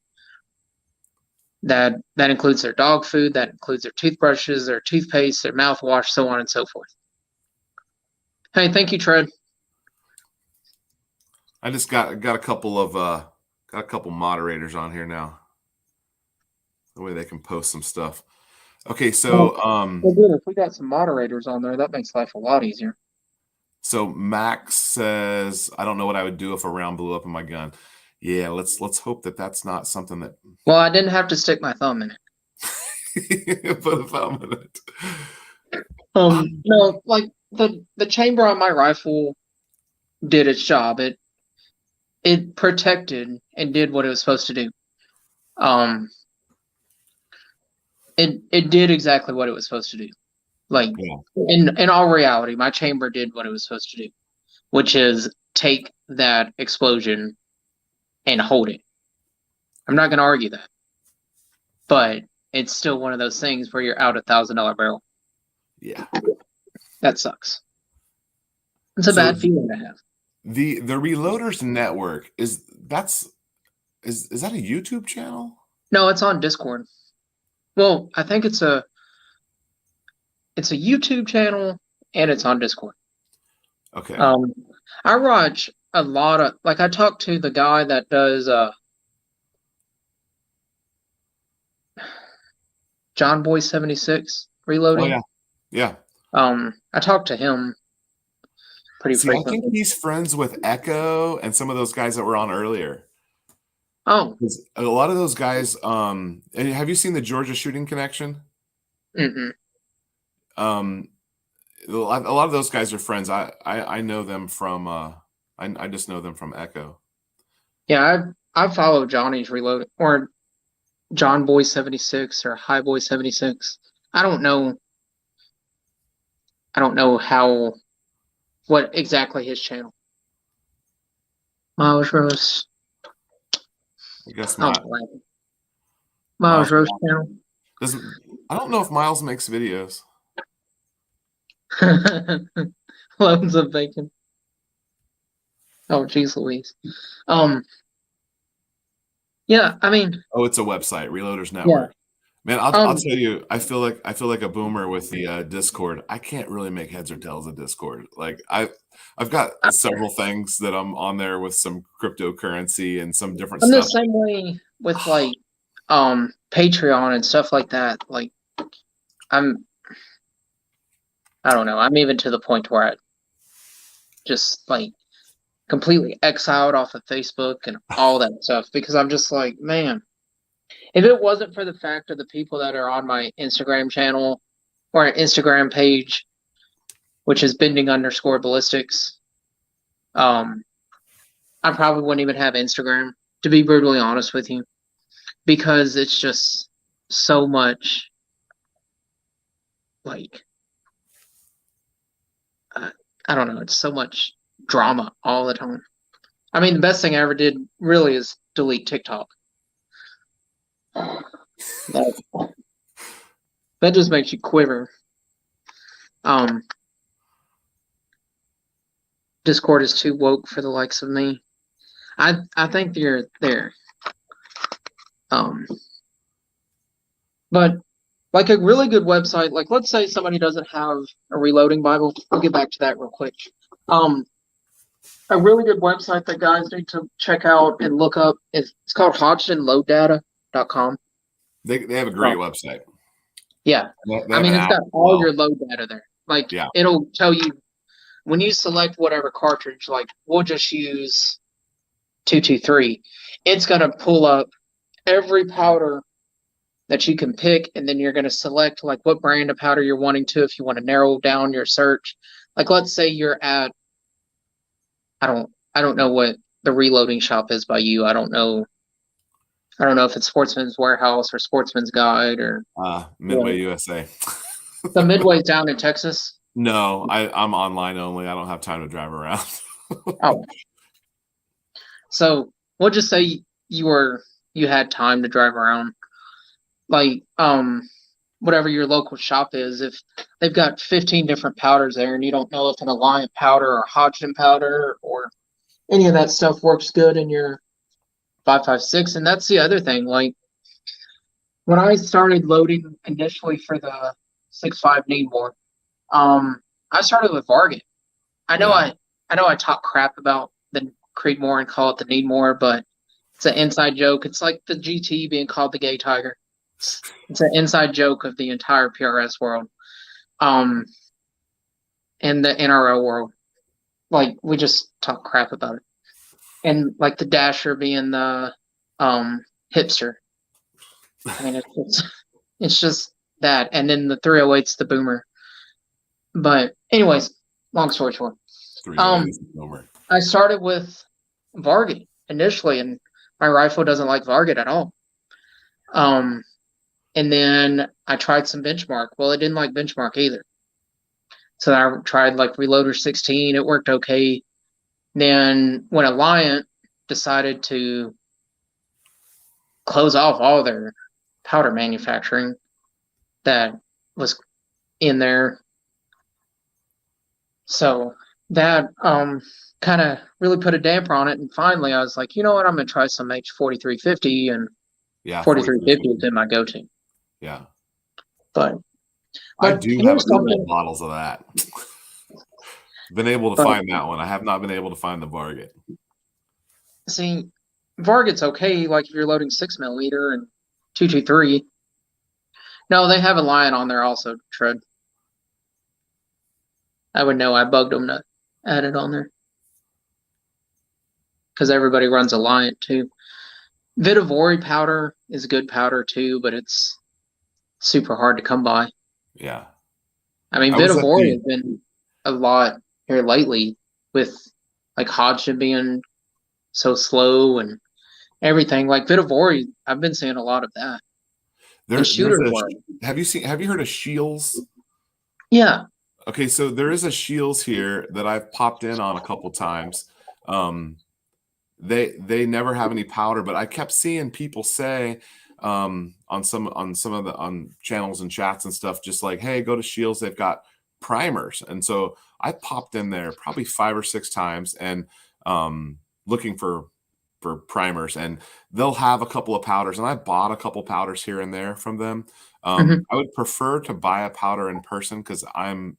That includes their dog food, that includes their toothbrushes, their toothpaste, their mouthwash, so on and so forth. Hey, thank you, Tread. I just got a couple moderators on here now. The way they can post some stuff. Okay, so well, good. If we got some moderators on there, that makes life a lot easier. So Max says, I don't know what I would do if a round blew up in my gun. Yeah, let's hope that that's not something that. Well, I didn't have to stick my thumb in it. Put a thumb in it. No, like the chamber on my rifle did its job. It protected and did what it was supposed to do. It did exactly what it was supposed to do. Like, in all reality, my chamber did what it was supposed to do, which is take that explosion and hold it. I'm not going to argue that. But it's still one of those things where you're out $1,000 barrel. Yeah. That sucks. It's a bad feeling to have. The Reloaders Network, is that a YouTube channel? No, it's on Discord. Well, I think it's a YouTube channel and it's on Discord. Okay. I watch a lot of, like, I talked to the guy that does John Boy 76 reloading. Oh, yeah. I talked to him pretty frequently. I think he's friends with Echo and some of those guys that were on earlier. Oh. A lot of those guys, and have you seen the Georgia Shooting Connection? Mm-mm. A lot of those guys are friends. I know them from I just know them from Echo. Yeah, I follow Johnny's Reload or John Boy 76 or High Boy 76. I don't know what exactly his channel. Miles Rose. I guess Miles Rose channel. I don't know if Miles makes videos. Loads of bacon. Oh, geez Louise. Yeah, I mean. Oh, it's a website, Reloaders Network. Man, I'll Um, tell you, I feel like a boomer with the Discord. I can't really make heads or tails of Discord. Like I've got several things that I'm on there with some cryptocurrency and some different I'm the stuff. same way with like Patreon and stuff like that. Like I'm I don't know. I'm even to the point where I just like completely exiled off of Facebook and all that stuff because I'm just like, man, if it wasn't for the fact of the people that are on my Instagram channel or an Instagram page, which is Bending_Ballistics, um, I probably wouldn't even have Instagram, to be brutally honest with you, because it's just so much like uh, I don't know, it's so much drama all the time. I mean, the best thing I ever did really is delete TikTok. That, that just makes you quiver. Um, Discord is too woke for the likes of me. I think you're there. Um, but like a really good website, like let's say somebody doesn't have a reloading Bible. We'll get back to that real quick. Um, a really good website that guys need to check out and look up is it's called HodgsonLoadData.com. They have a great website. Yeah. They I have mean, an it's app got as all well. your load data there. Like Yeah. it'll tell you when you select whatever cartridge, like we'll just use 223, it's going to pull up every powder that you can pick, and then you're going to select like what brand of powder you're wanting to, if you want to narrow down your search. Like let's say you're at I don't know what the reloading shop is by you. I don't know if it's Sportsman's Warehouse or Sportsman's Guide or Midway USA. the Midway's down in Texas. No, I'm online only. I don't have time to drive around. Oh, so we'll just say you had time to drive around. Like whatever your local shop is, if they've got 15 different powders there and you don't know if an Alliant powder or Hodgson powder or any of that stuff works good in your 5.56. And that's the other thing. Like when I started loading initially for the 6.5 Needmore, I started with Varget. I know Yeah. I know I talk crap about the Creedmoor and call it the Needmore, but it's an inside joke. It's like the GT being called the Gay Tiger. It's an inside joke of the entire PRS world, um, and the NRO world. Like we just talk crap about it, and like the Dasher being the hipster. I mean, it's just that, and then the 308's the boomer. But anyways, long story short, 308 is over. I started with Varget initially, and my rifle doesn't like Varget at all. And then I tried some Benchmark. Well, it didn't like Benchmark either. So I tried like Reloader 16. It worked okay. Then when Alliant decided to close off all their powder manufacturing that was in there, so that kind of really put a damper on it. And finally, I was like, you know what? I'm gonna try some H4350, and Yeah, 4350 is in my go-to. Yeah. But I do have a here's couple something. of bottles of that. Been able to find that one. I have not been able to find the Varget. See, Varget's okay, like if you're loading 6mm and 223. No, they have a Lion on there also, Tread. I would know. I bugged them to add it on there because everybody runs a Lion too. Vitavori powder is good powder too, but it's super hard to come by. Yeah. I mean, Vitavori has been a lot here lately with like Hodgson being so slow and everything. Like Vitavori, I've been seeing a lot of that. Have you heard of Shields? Yeah. Okay, so there is a Shields here that I've popped in on a couple times. They never have any powder, but I kept seeing people say on some of the channels and chats and stuff, just like, hey, go to Shields, they've got primers. And so I popped in there probably 5 or 6 times and looking for primers, and they'll have a couple of powders, and I bought a couple powders here and there from them. Mhm. I would prefer to buy a powder in person because I'm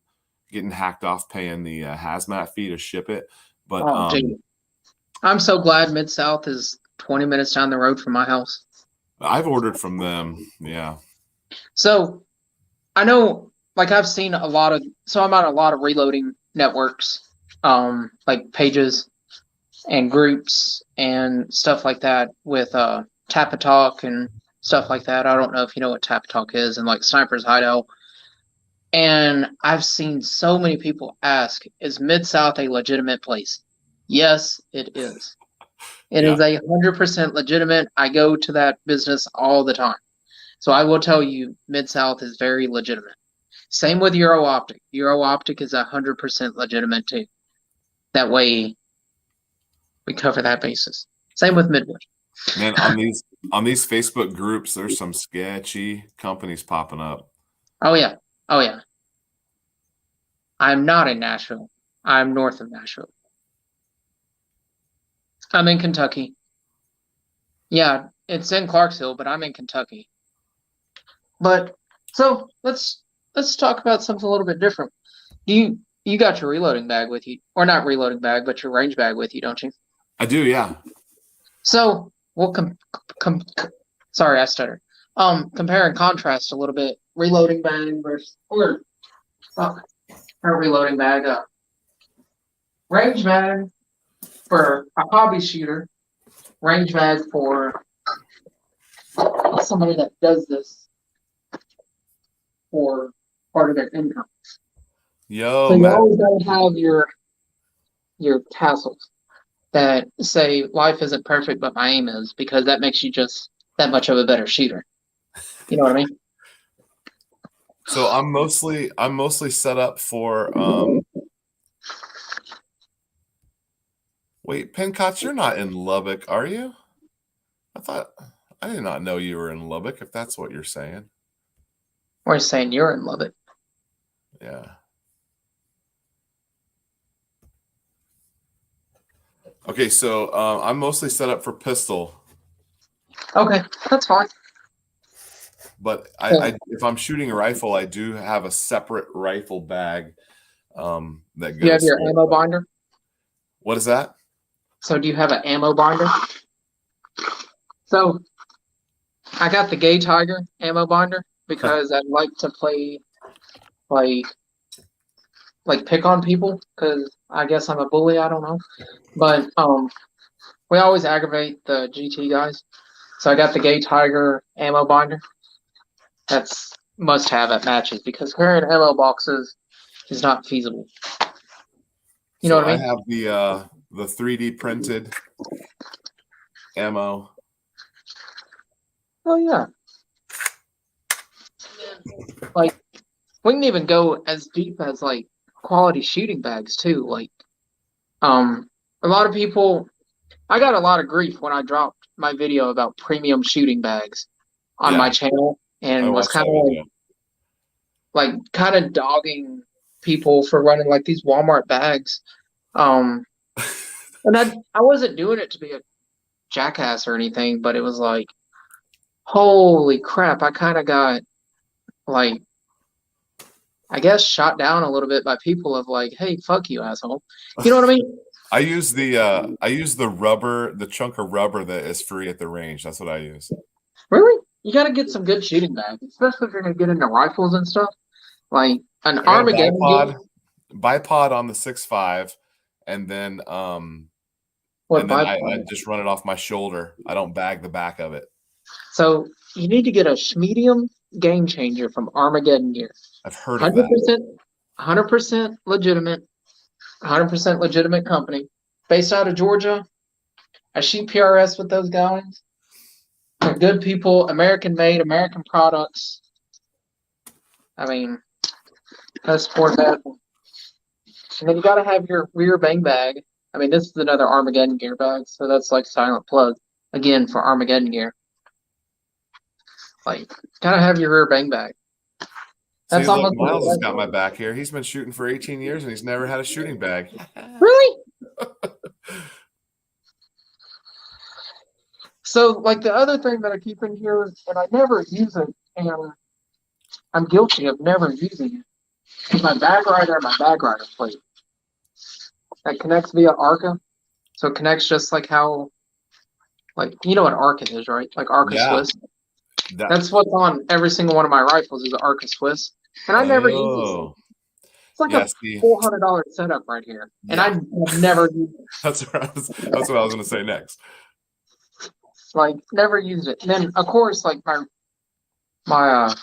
getting hacked off paying the hazmat fee to ship it. But Oh, dude. I'm so glad Mid-South is 20 minutes down the road from my house. I've ordered from them. Yeah. So I know, like I've seen a lot of, so I'm on a lot of reloading networks, like pages and groups and stuff like that with Tapatalk and stuff like that. I don't know if you know what Tapatalk is, and like Sniper's Hideout. And I've seen so many people ask, is Mid-South a legitimate place? Yes, it is. It Yeah. is 100% legitimate. I go to that business all the time. So I will tell you, Mid-South is very legitimate. Same with Euro Optic. Euro Optic is 100% legitimate too. That way, we cover that basis. Same with Midwood. Man, on these Facebook groups, there's some sketchy companies popping up. Oh yeah. Oh yeah. I'm not in Nashville. I'm north of Nashville. I'm in Kentucky. Yeah, it's in Clarksville, but I'm in Kentucky. But so let's talk about something a little bit different. You got your reloading bag with you, or not reloading bag, but your range bag with you, don't you? I do, yeah. So we'll sorry, I stuttered. Compare and contrast a little bit. Reloading bag versus or reloading bag. Range bag for a hobby shooter. Range bag for somebody that does this for part of their income. Yo, So you man. always gotta have your tassels that say life isn't perfect, but my aim is, because that makes you just that much of a better shooter. You know what I mean? So I'm mostly set up for wait, Pincots, you're not in Lubbock, are you? I did not know you were in Lubbock, if that's what you're saying. We're saying you're in Lubbock. Yeah. Okay, so I'm mostly set up for pistol. Okay, that's fine. But if I'm shooting a rifle, I do have a separate rifle bag that goes. You have your ammo binder? What is that? So do you have an ammo binder? So I got the Gay Tiger ammo binder because I'd like to play like pick on people, because I guess I'm a bully, I don't know. But we always aggravate the GT guys. So I got the Gay Tiger ammo binder. That's must have at matches, because carrying ammo boxes is not feasible. You know what I mean? I have the 3D printed ammo. Oh yeah. Like we can even go as deep as like quality shooting bags too. Like a lot of people, I got a lot of grief when I dropped my video about premium shooting bags on my channel, and was kind of kind of dogging people for running like these Walmart bags. And I wasn't doing it to be a jackass or anything, but it was like, holy crap, I kind of got like, I guess, shot down a little bit by people of like, hey, fuck you, asshole. You know what I mean? I use the rubber, the chunk of rubber that is free at the range. That's what I use. Really? You got to get some good shooting bags, especially if you're going to get into rifles and stuff. Like an Armageddon bipod on the 6.5, and then I just run it off my shoulder. I don't bag the back of it. So you need to get a medium game changer from Armageddon gear. I've heard of that. 100% legitimate, 100% legitimate company, based out of Georgia. I shoot PRS with those guys. They're good people, American made, American products. I mean, let's support that. And then you got to have your rear bang bag. I mean, this is another Armageddon gear bag, so that's like silent plug again for Armageddon gear. Like, gotta have your rear bang bag. That's almost Miles has got my back here. He's been shooting for 18 years and he's never had a shooting bag. Really? So, like the other thing that I keep in here, and I never use it, and I'm guilty of never using it, is my bag rider and my bag rider plate. That connects via ARCA. So it connects just like how, like, you know what ARCA is, right? Like ARCA Yeah. Swiss. That's what's on every single one of my rifles is the ARCA Swiss. And I never use it. Oh, It's like yeah. a See, $400 setup right here. And yeah, I never used it. that's what I was going to say next. Like, never used it. And then, of course, like my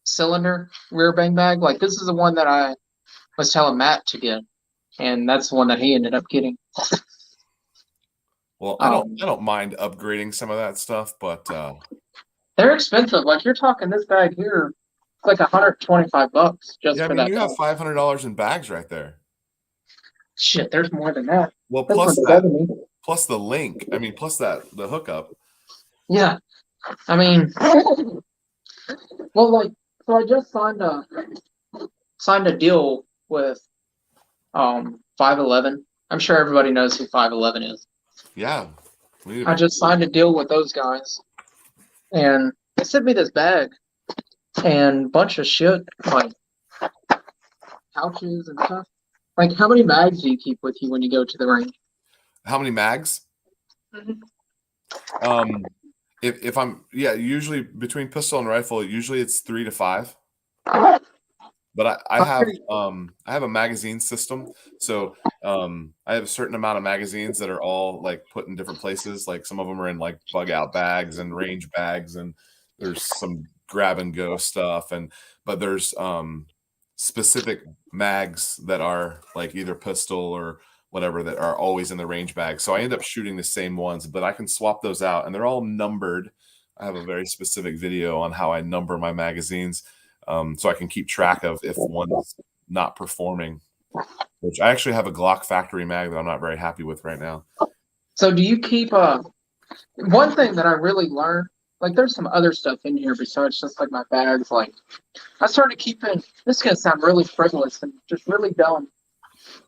cylinder rear bang bag, like this is the one that I was telling Matt to get. And that's the one that he ended up getting. Well, I don't mind upgrading some of that stuff, but they're expensive. Like you're talking this bag here, it's like $125 just yeah, I for mean, that you bag. have $500 in bags right there. Shit, there's more than that. Well, That's plus like that, 70. plus the link. I mean, plus the hookup. Yeah. I mean, well, like, so I just signed a deal with 511. I'm sure everybody knows who 511 is. Yeah, I just signed a deal with those guys, and they sent me this bag and a bunch of shit, like pouches and stuff. Like, how many mags do you keep with you when you go to the range? how many mags? Mhm. If I'm usually between pistol and rifle, usually it's 3 to 5. But I have a magazine system, so I have a certain amount of magazines that are all like put in different places. Like some of them are in like bug out bags and range bags, and there's some grab and go stuff, but there's specific mags that are like either pistol or whatever that are always in the range bag. So I end up shooting the same ones, but I can swap those out, and they're all numbered. I have a very specific video on how I number my magazines. So I can keep track of if one is not performing, which I actually have a Glock factory mag that I'm not very happy with right now. So do you keep one thing that I really learned, like there's some other stuff in here besides just like my bags, like I started keeping, this is gonna sound really frivolous and just really dumb,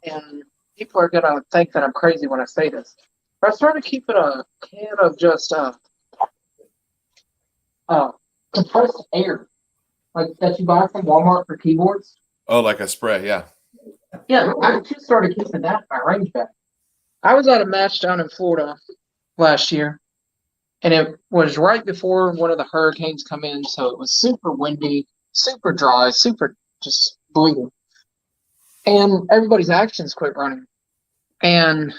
and people are gonna think that I'm crazy when I say this. But I started keeping a can of just compressed air, like that you buy from Walmart for keyboards. Oh, like a spray, yeah. Yeah, I just started keeping that in my range bag. I was at a match down in Florida last year, and it was right before one of the hurricanes come in, so it was super windy, super dry, super just bleeding. And everybody's actions quit running. And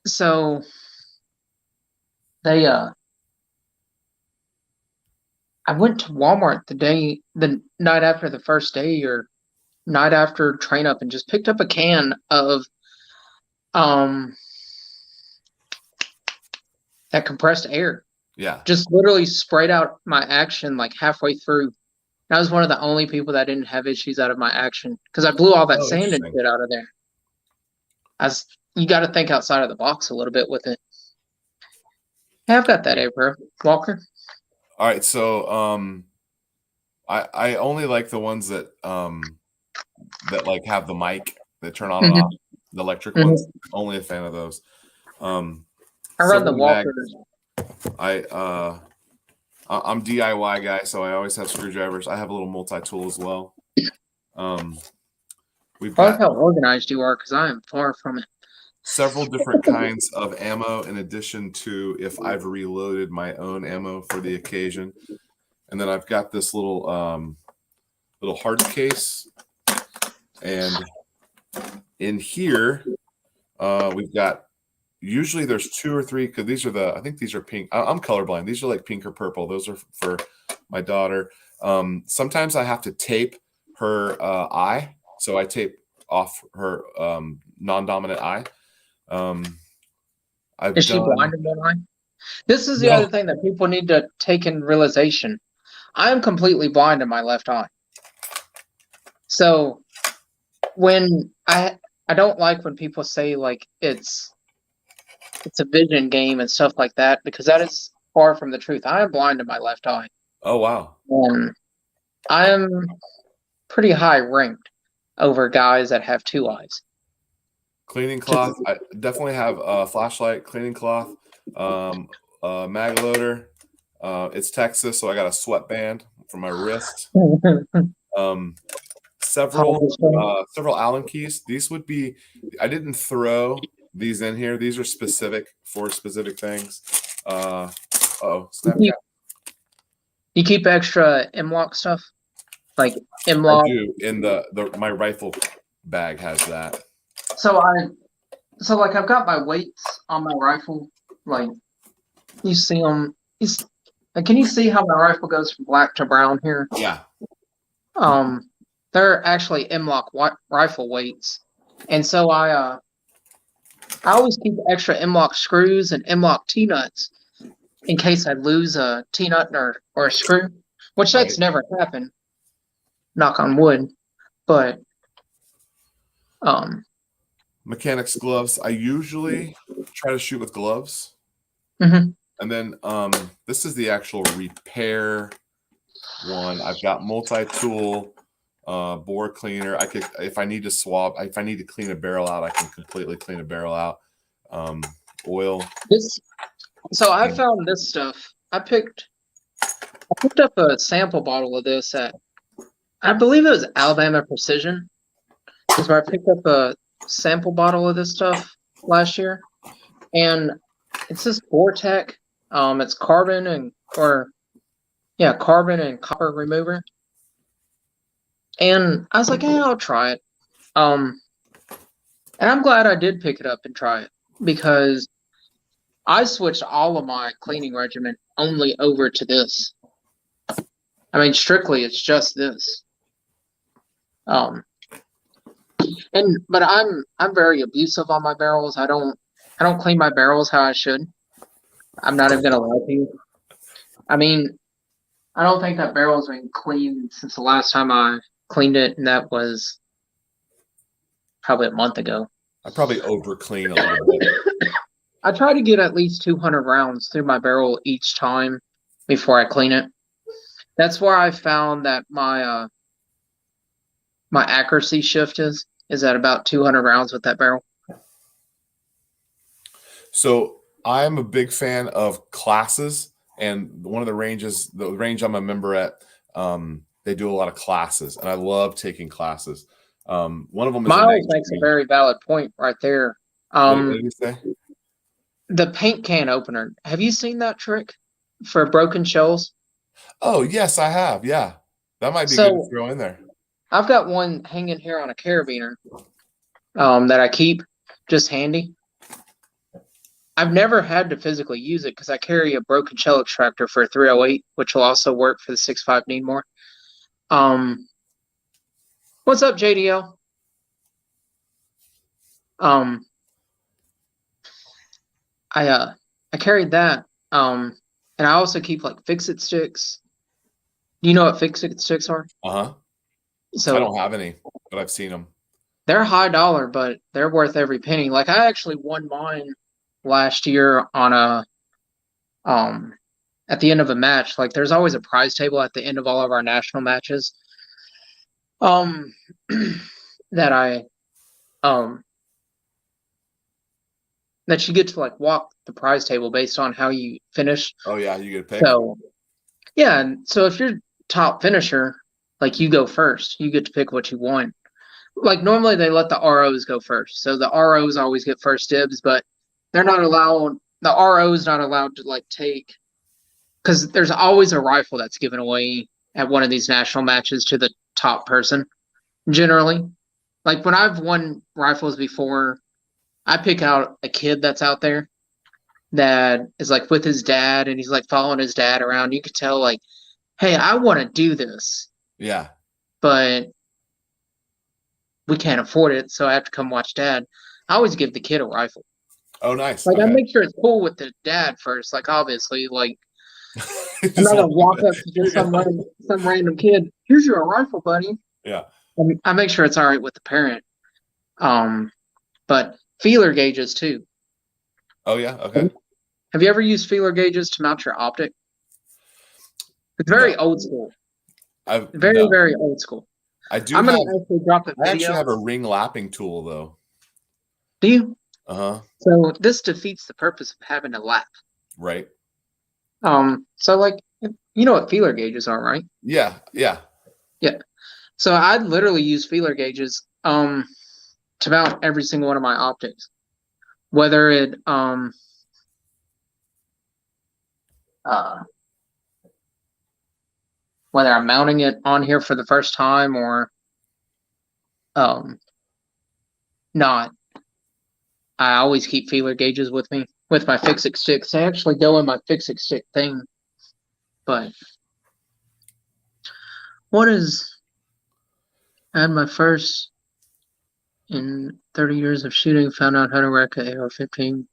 so they I went to Walmart the night after the first day or night after train up and just picked up a can of um that compressed air. Yeah. Just literally sprayed out my action like halfway through. I was one of the only people that didn't have issues out of my action because I blew all that Oh, sand and interesting. shit out of there. You got to think outside of the box a little bit with it. Yeah, I've got that, bro. Walker. All right, so I only like the ones that like have the mic that turn on and off, the electric ones. Only a fan of those. I run the Walkers. I'm DIY guy, so I always have screwdrivers. I have a little multi-tool as well. We've I like got how organized you are because I am far from it. several different kinds of ammo in addition to if I've reloaded my own ammo for the occasion. And then I've got this little hard case, and in here we've got, usually there's 2 or 3, because these are I think these are pink. I'm colorblind. These are like pink or purple. Those are for my daughter. Sometimes I have to tape her eye, so I tape off her non-dominant eye. Is she blind in one eye? This is the other thing that people need to take in realization. I am completely blind in my left eye. So when I don't like when people say like it's a vision game and stuff like that, because that is far from the truth. I am blind in my left eye. Oh wow. I am pretty high ranked over guys that have 2 eyes. Cleaning cloth. I definitely have a flashlight, cleaning cloth, mag loader. It's Texas, so I got a sweatband for my wrist. Several Allen keys. These would be. I didn't throw these in here. These are specific for specific things. Snapchat. You keep extra M-lock stuff, like I M-lock. do. In my rifle bag has that. So like I've got my weights on my rifle. Like you see them. Can you see how my rifle goes from black to brown here? Yeah. They're actually M-lock rifle weights, and so I always keep extra M-lock screws and M-lock T-nuts in case I lose a T-nut or a screw, which that's never happened. Knock on wood, but mechanics gloves. I usually try to shoot with gloves. Mm-hmm. And then this is the actual repair one. I've got multi-tool bore cleaner. I could, if I need to clean a barrel out, I can completely clean a barrel out. Oil. So I found this stuff. I picked up a sample bottle of this at, I believe it was Alabama Precision. Is where I picked up a sample bottle of this stuff last year, and it's this Vortec. It's carbon and copper remover. And I was like, yeah, I'll try it. And I'm glad I did pick it up and try it, because I switched all of my cleaning regimen only over to this. I mean, strictly, it's just this. But I'm very abusive on my barrels. I don't clean my barrels how I should. I'm not even gonna lie to you. I mean, I don't think that barrel's been cleaned since the last time I cleaned it, and that was probably a month ago. I probably over clean a little bit. I try to get at least 200 rounds through my barrel each time before I clean it. That's where I found that my accuracy shift is at about 200 rounds with that barrel. So I'm a big fan of classes, and one of the range I'm a member at, they do a lot of classes, and I love taking classes. One of them is Miles makes a very valid point right there. What did you say? The paint can opener. Have you seen that trick for broken shells? Oh, yes, I have. Yeah. That might be good to throw in there. I've got one hanging here on a carabiner that I keep just handy. I've never had to physically use it because I carry a broken shell extractor for a 308, which will also work for the 6.5 need more. What's up, JDL? I carried that. And I also keep like fix-it sticks. Do you know what fix-it sticks are? Uh-huh. So I don't have any, but I've seen them. They're high dollar, but they're worth every penny. Like I actually won mine last year on a at the end of a match. Like there's always a prize table at the end of all of our national matches. That I that you get to like walk the prize table based on how you finish. Oh yeah, you get a pick. So yeah, and so if you're top finisher, like you go first, you get to pick what you want. Like normally they let the ROs go first, so the ROs always get first dibs, but they're not allowed. The RO is not allowed to like take, because there's always a rifle that's given away at one of these national matches to the top person. Generally, like when I've won rifles before, I pick out a kid that's out there that is like with his dad, and he's like following his dad around. You could tell like, hey, I want to do this. Yeah. But we can't afford it, so I have to come watch dad. I always give the kid a rifle. Oh, nice. Like, okay. I make sure it's cool with the dad first. Like, obviously, like, I'm not going to walk up to just some random kid. Here's your rifle, buddy. Yeah. I make sure it's all right with the parent. But feeler gauges, too. Oh, yeah? Okay. Have you ever used feeler gauges to mount your optic? It's very old school. Very old school. I do. I'm going to actually drop a video. I actually have a ring lapping tool, though. Do you? Uh-huh. So this defeats the purpose of having a lap. Right. So like, you know what feeler gauges are, right? Yeah. Yeah. Yeah. So I literally use feeler gauges to mount every single one of my optics, whether it uh whether I'm mounting it on here for the first time or um not. I always keep feeler gauges with me with my fix-it sticks. They actually go in my fix-it stick thing. But what is I had my first in 30 years of shooting, found out how to wreck a AR-15.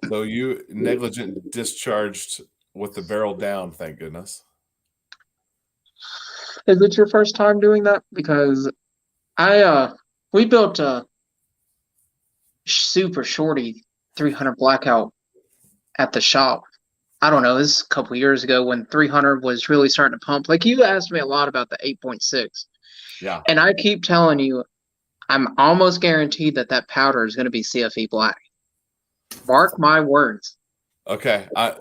So you negligent discharged with the barrel down, thank goodness. Is it your first time doing that? Because we built a super shorty 300 blackout at the shop. I don't know, this is a couple years ago when 300 was really starting to pump. Like, you asked me a lot about the 8.6. Yeah. And I keep telling you, I'm almost guaranteed that that powder is going to be CFE black. Mark my words. Okay. I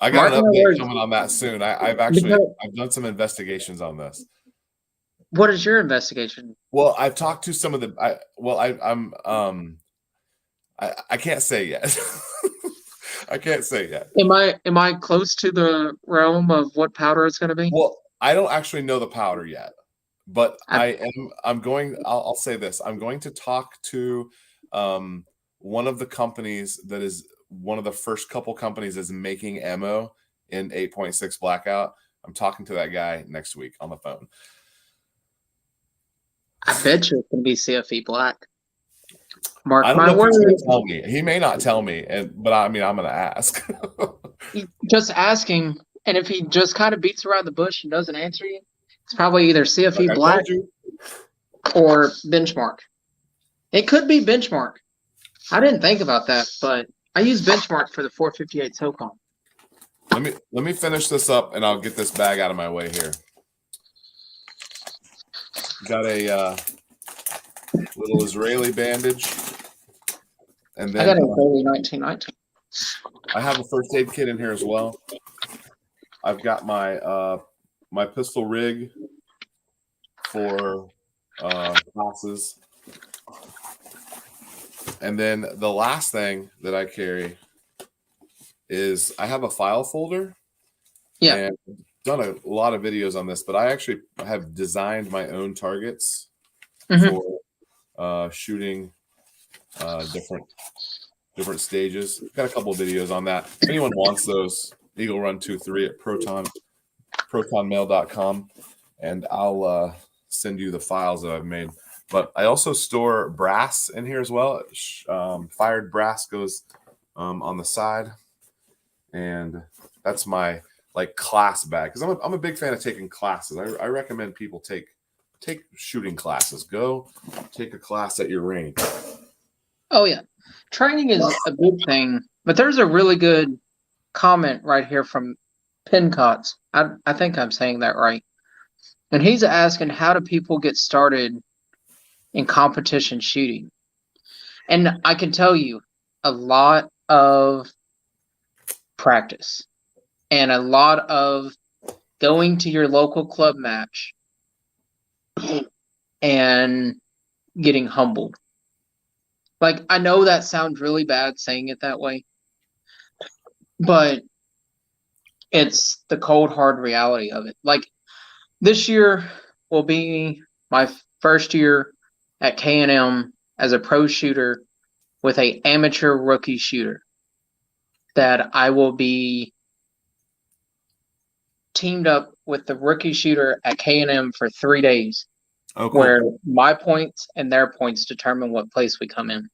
got Mark an my update words. coming on that soon. I've done some investigations on this. What is your investigation? Well, I've talked to some of the I can't say yet. I can't say yet. Am I close to the realm of what powder it's going to be? Well, I don't actually know the powder yet, but I'll say this. I'm going to talk to one of the companies that is one of the first couple companies is making ammo in 8.6 blackout. I'm talking to that guy next week on the phone. I bet you it's going to be CFE black. Mark I don't my know if he's going words. to tell me. He may not tell me, but I mean, I'm going to ask. Just ask him, and if he just kind of beats around the bush and doesn't answer you, it's probably either CFE Like I black told you. or benchmark. It could be benchmark. I didn't think about that, but I use benchmark for the 458 SOCOM. Let me finish this up, and I'll get this bag out of my way here. Got a little Israeli bandage, and then I got a Israeli 1919. I have a first aid kit in here as well. I've got my my pistol rig for classes, and then the last thing that I carry is I have a file folder. Yeah. And done a lot of videos on this, but I actually have designed my own targets for shooting different stages. Got a couple of videos on that. If anyone wants those, Eagle Run 23 at protonmail.com, and I'll send you the files that I've made. But I also store brass in here as well. Fired brass goes on the side, and that's my class bag, because I'm a big fan of taking classes. I recommend people take shooting classes. Go take a class at your range. Oh yeah, training is a big thing, but there's a really good comment right here from Pincots. I think I'm saying that right, and he's asking, how do people get started in competition shooting? And I can tell you, a lot of practice and a lot of going to your local club match and getting humbled. Like, I know that sounds really bad saying it that way, but it's the cold, hard reality of it. Like, this year will be my first year at K&M as a pro shooter with a amateur rookie shooter that I will be teamed up with the rookie shooter at K&M for 3 days. Oh, cool. Where my points and their points determine what place we come in.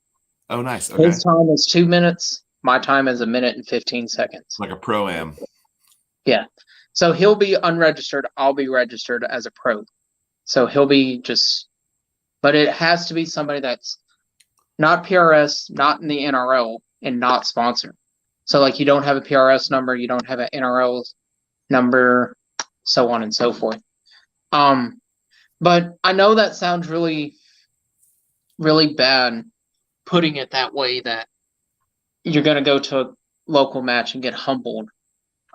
Oh, nice. Okay. His time is 2 minutes. My time is 1 minute and 15 seconds. Like a pro-am. Yeah. So he'll be unregistered. I'll be registered as a pro. So he'll be but it has to be somebody that's not PRS, not in the NRL, and not sponsored. So like, you don't have a PRS number, you don't have an NRL number, so on and so forth. But I know that sounds really, really bad, putting it that way that you're gonna go to a local match and get humbled.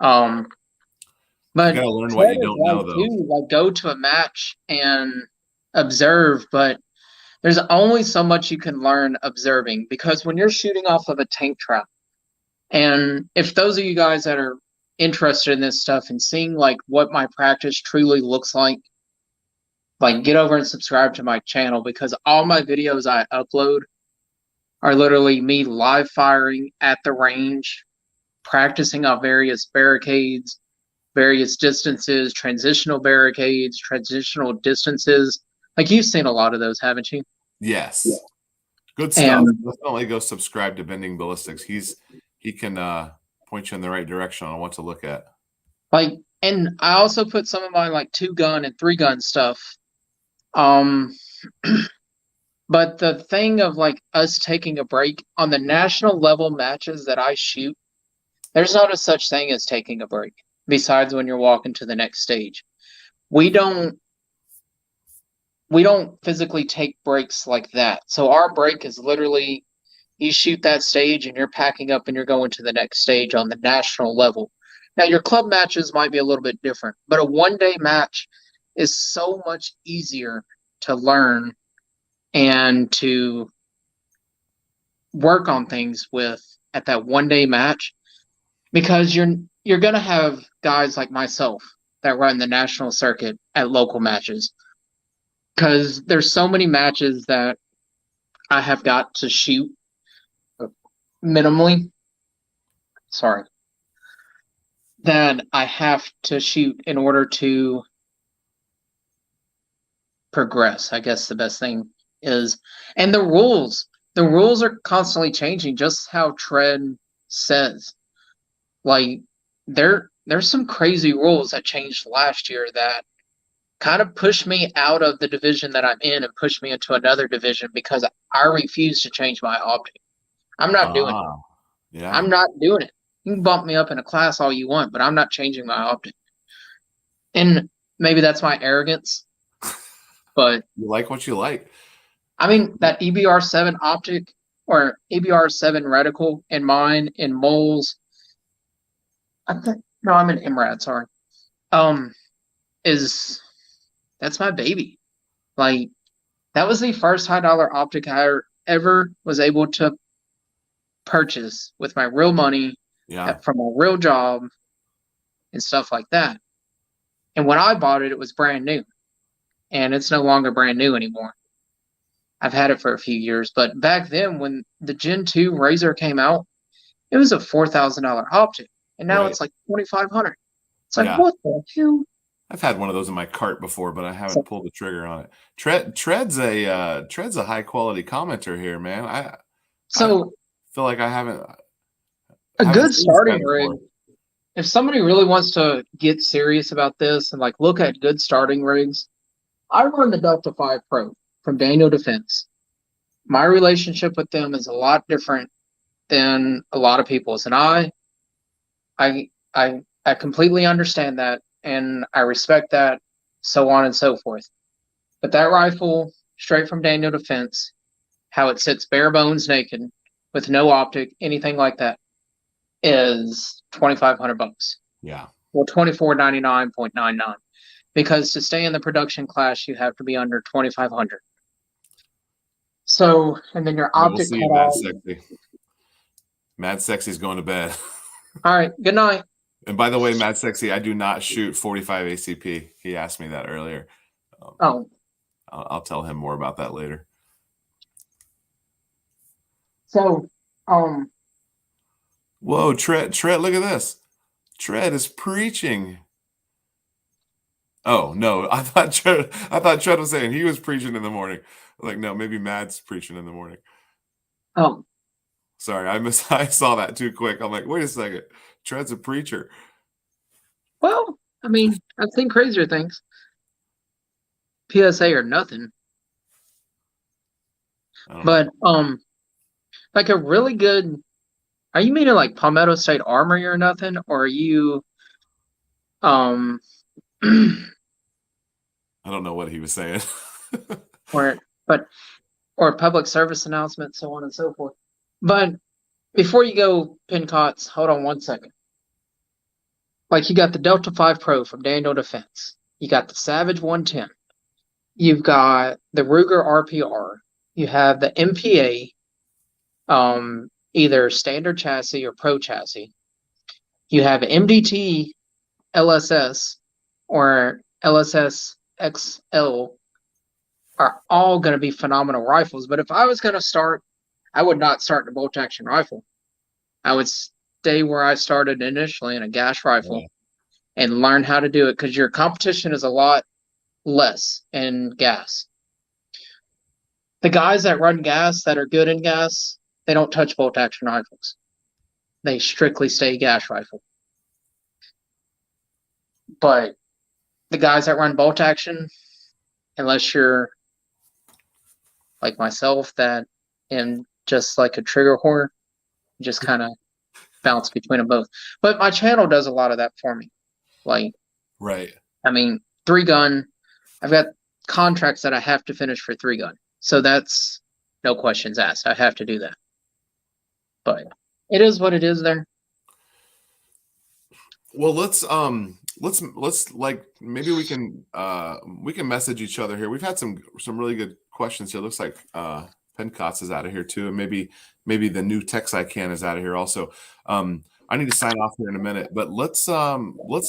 You But got to learn what Tread you is don't right know, though. too. Like go to a match and observe, but there's only so much you can learn observing because when you're shooting off of a tank trap, and if those of you guys that are interested in this stuff and seeing like what my practice truly looks like get over and subscribe to my channel because all my videos I upload are literally me live firing at the range, practicing on various barricades, various distances, transitional barricades, transitional distances. Like you've seen a lot of those, haven't you? Yes. Yeah. Good stuff. And Definitely go subscribe to Bending Ballistics. He can point you in the right direction on what to look at. like, and I also put some of my like 2-gun and 3-gun stuff. But the thing of like us taking a break on the national level matches that I shoot, there's not a such thing as taking a break. Besides when you're walking to the next stage, we don't physically take breaks like that. So our break is literally you shoot that stage and you're packing up and you're going to the next stage on the national level. Now your club matches might be a little bit different, but a 1-day match is so much easier to learn and to work on things with at that 1-day match because you're going to have guys like myself that run the national circuit at local matches because there's so many matches that I have got to shoot minimally. Sorry. That I have to shoot in order to progress. I guess the best thing is, and the rules are constantly changing. Just how Tread says, like there's some crazy rules that changed last year that kind of pushed me out of the division that I'm in and pushed me into another division because I refuse to change my optic. I'm not doing it. Yeah. I'm not doing it. You can bump me up in a class all you want, but I'm not changing my optic. And maybe that's my arrogance, but You like what you like. I mean that EBR7 optic or EBR7 reticle in mine in moles. No, I'm an MRAD. Sorry. Is that's my baby. Like that was the first $high optic I ever was able to purchase with my real money from a real job and stuff like that. And when I bought it, it was brand new, and it's no longer brand new anymore. I've had it for a few years, but back then when the Gen 2 Razor came out, it was a $4,000 optic, and now it's like $2,500. It's like what the hell? I've had one of those in my cart before, but I haven't pulled the trigger on it. Tread's a high quality commenter here, man. I feel like I haven't a good starting rig. If somebody really wants to get serious about this and like look at good starting rigs, I run the Delta 5 Pro from Daniel Defense. My relationship with them is a lot different than a lot of people's, and I completely understand that, and I respect that, so on and so forth. But that rifle, straight from Daniel Defense, how it sits bare bones naked, with no optic, anything like that, is $2,500. Yeah. Well, $2,499.99, because to stay in the production class, you have to be under 2,500. So, and then your optic cut off. Mad Sexy's going to bed. All right. Good night. And by the way, Mad Sexy, I do not shoot 45 ACP. He asked me that earlier. I'll tell him more about that later. So, whoa, Tread, look at this. Tread is preaching. Oh no, I thought Tread was saying he was preaching in the morning. Like, no, maybe Mad's preaching in the morning. Oh. Sorry, I saw that too quick. I'm like, wait a second. Tread's a preacher. Well, I mean, I've seen crazier things. PSA or nothing. But like a really good, are you meaning like Palmetto State Armory or nothing? Or are you I don't know what he was saying. but or public service announcement, so on and so forth. But before you go, Pincots, hold on one second. Like you got the Delta 5 Pro from Daniel Defense. You got the Savage 110. You've got the Ruger RPR. You have the MPA, either standard chassis or pro chassis. You have MDT LSS or LSS XL are all going to be phenomenal rifles. But if I was going to start, I would not start in a bolt action rifle. I would stay where I started initially in a gas rifle and learn how to do it because your competition is a lot less in gas. The guys that run gas that are good in gas, they don't touch bolt action rifles. They strictly stay gas rifle. But the guys that run bolt action, unless you're like myself that am just like a trigger whore, just kind of bounce between them both. But my channel does a lot of that for me. Like, right. I mean, 3-gun, I've got contracts that I have to finish for 3-gun. So that's no questions asked. I have to do that. But it is what it is there. Well, let's like maybe we can message each other here. We've had some really good questions here. Looks like Pencots is out of here too, and maybe the new Texicon is out of here also. I need to sign off here in a minute, but let's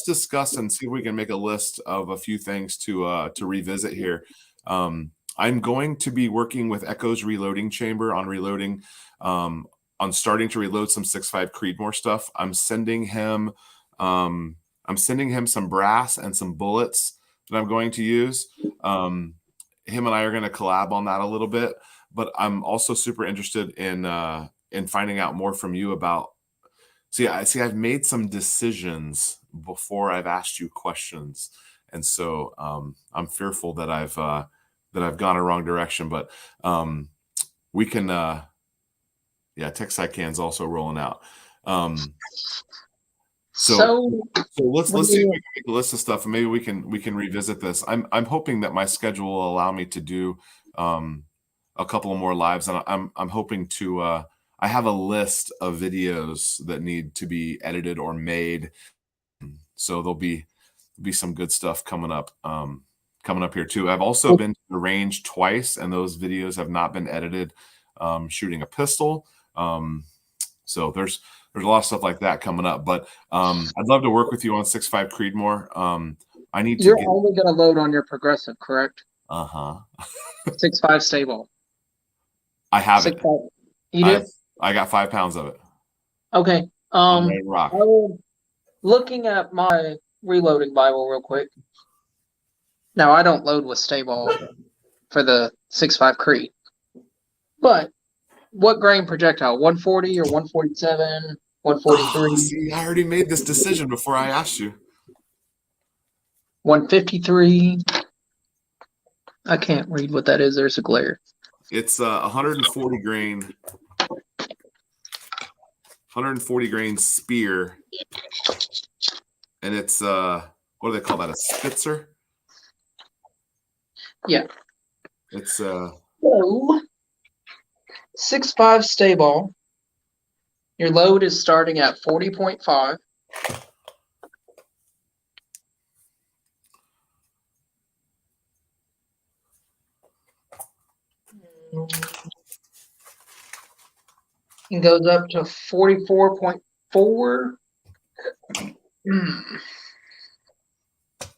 discuss and see if we can make a list of a few things to revisit here. I'm going to be working with Echo's reloading chamber on reloading, on starting to reload some 6.5 Creedmoor stuff. I'm sending him some brass and some bullets that I'm going to use. Him and I are going to collab on that a little bit, but I'm also super interested in finding out more from you about. I've made some decisions before I've asked you questions, and so I'm fearful that I've gone a wrong direction. But we can, Texicon's also rolling out. So let's see if we can make a list of stuff, and maybe we can revisit this. I'm hoping that my schedule will allow me to do a couple of more lives, and I'm hoping to. I have a list of videos that need to be edited or made, so there'll be some good stuff coming up here too. I've also been to the range twice, and those videos have not been edited. Shooting a pistol, so there's a lot of stuff like that coming up. But I'd love to work with you on 6.5 Creedmoor. I need to. You're only going to load on your progressive, correct? 6.5 stable. I have it. You do? I got 5 pounds of it. Okay. Looking at my reloading Bible real quick. Now I don't load with stable for the 6.5 Creed, but what grain projectile? 140 or 147? 143? See, I already made this decision before I asked you. 153. I can't read what that is. There's a glare. It's 140 grain. 140 grain spear, and it's what do they call that? A Spitzer? Yeah. It's 6.5 stable. Your load is starting at 40.5. It goes up to 44.4.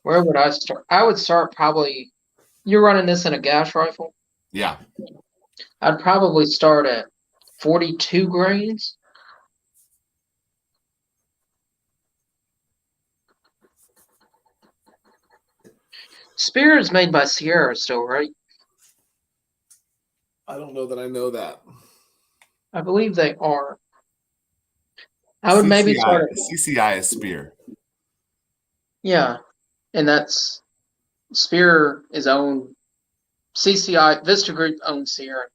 Where would I start? I would start probably. You're running this in a gas rifle? Yeah. I'd probably start at 42 grains. Spear is made by Sierra still, right? I don't know that I know that. I believe they are. I would maybe start at CCI is Spear. Yeah, and that's Spear is owned. CCI Vista Group owns Sierra.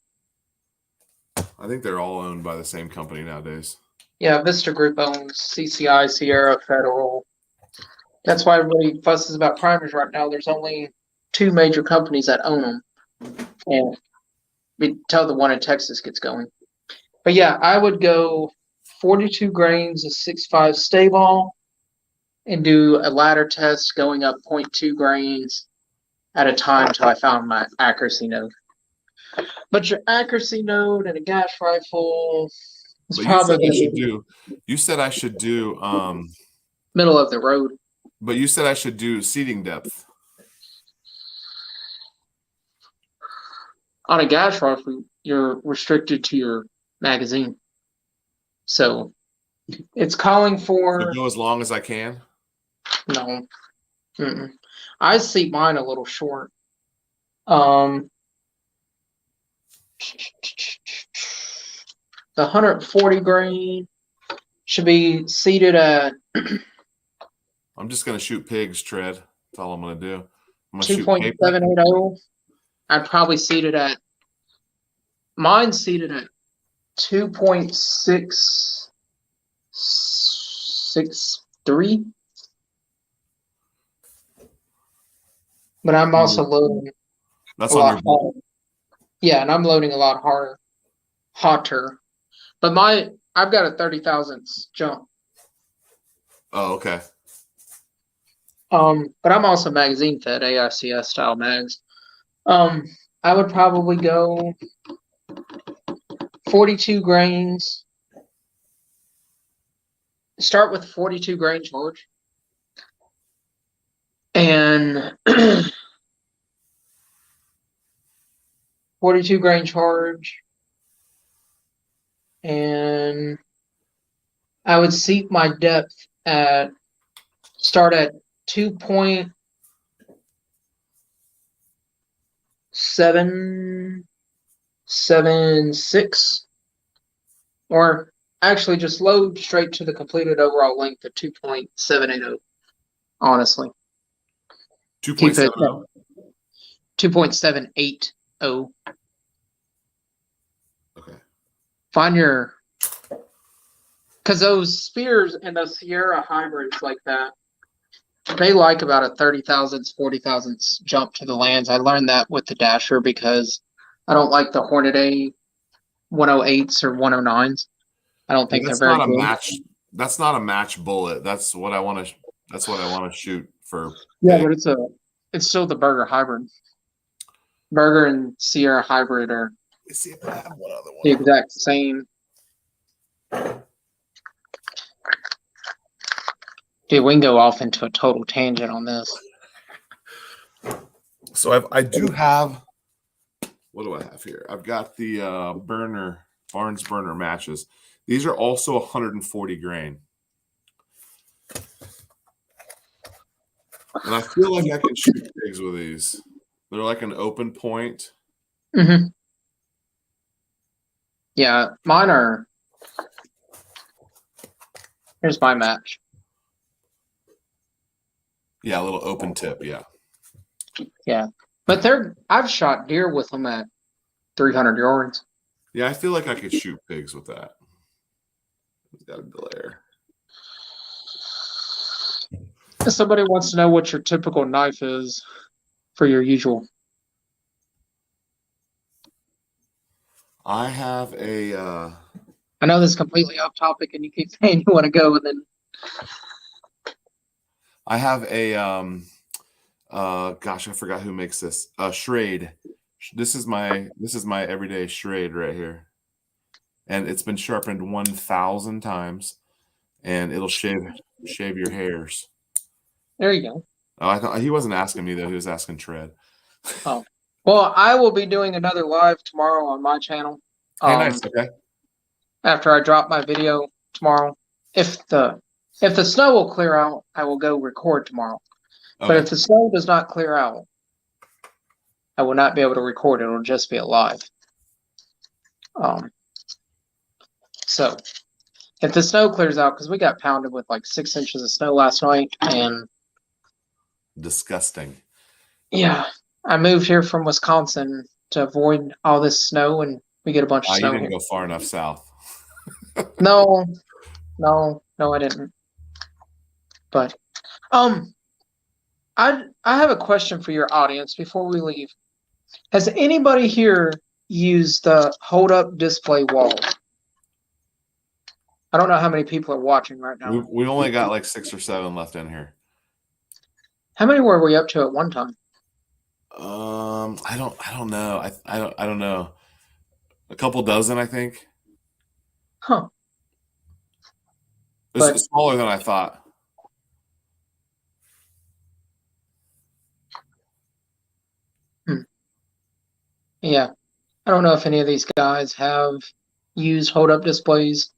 I think they're all owned by the same company nowadays. Yeah, Vista Group owns CCI, Sierra, Federal. That's why everybody fusses about primers right now. There's only 2 major companies that own them. And until the one in Texas gets going. But yeah, I would go 42 grains of 6.5 stay ball and do a ladder test going up 0.2 grains at a time until I found my accuracy node. But your accuracy node and a gas rifle is But probably you said I should do middle of the road. But you said I should do seating depth. On a gas rifle, you're restricted to your magazine. So it's calling for So go as long as I can. no. I seat mine a little short. The 140 grain should be seated at I'm just gonna shoot pigs, Tread. That's all I'm gonna do. I'm gonna 2.780. I'd probably seat it at mine's seated at 2.663. But I'm also loading That's on your harder. Yeah, and I'm loading a lot hotter. But I've got a 30 thousandths jump. Oh, okay. But I'm also magazine fed AICS style mags. I would probably go 42 grains. Start with 42 grain charge. And 42 grain charge. And I would seat my depth start at 2.776, or actually just load straight to the completed overall length of 2.780. Honestly, 2.70. 2.780. Okay. Find your, because those Spears and those Sierra hybrids like that, they like about a 30 thousandths, 40 thousandths jump to the lands. I learned that with the Dasher because I don't like the Hornady 108s or 109s. I don't think they're very good. That's not a match bullet. That's what I want to. That's what I want to shoot for. Yeah, but it's still the Burger hybrid. Burger and Sierra hybrid are Let's see if I have one other one. the exact same. Dude, we can go off into a total tangent on this. So I do have. What do I have here? I've got the Barnes burner matches. These are also 140 grain. And I feel like I can shoot pigs with these. They're like an open point. Mm-hmm. Yeah, mine are. Here's my match. Yeah, a little open tip, yeah. Yeah. But I've shot deer with them at 300 yards. Yeah, I feel like I could shoot pigs with that. It's got a glare. If somebody wants to know what your typical knife is for your usual. I have a I know this is completely off topic and you keep saying you want to go and then I have a gosh, I forgot who makes this. Schrade. This is my everyday Schrade right here. And it's been sharpened 1,000 times and it'll shave your hairs. There you go. Oh, I thought he wasn't asking me though, he was asking Tread. Oh. Well, I will be doing another live tomorrow on my channel. Hey, nice. Okay. After I drop my video tomorrow. If the snow will clear out, I will go record tomorrow. Okay. But if the snow does not clear out, I will not be able to record it. It'll just be a live. So if the snow clears out, because we got pounded with like 6 inches of snow last night, and disgusting. Yeah, I moved here from Wisconsin to avoid all this snow, and we get a bunch of snow. You didn't go far enough south. No, I didn't. But I have a question for your audience before we leave. Has anybody here use the hold-up display walls. I don't know how many people are watching right now. We've only got like 6 or 7 left in here. How many were we up to at one time? I don't know. I don't know. A couple dozen, I think. Huh. It's smaller than I thought. Yeah. I don't know if any of these guys have used hold-up displays,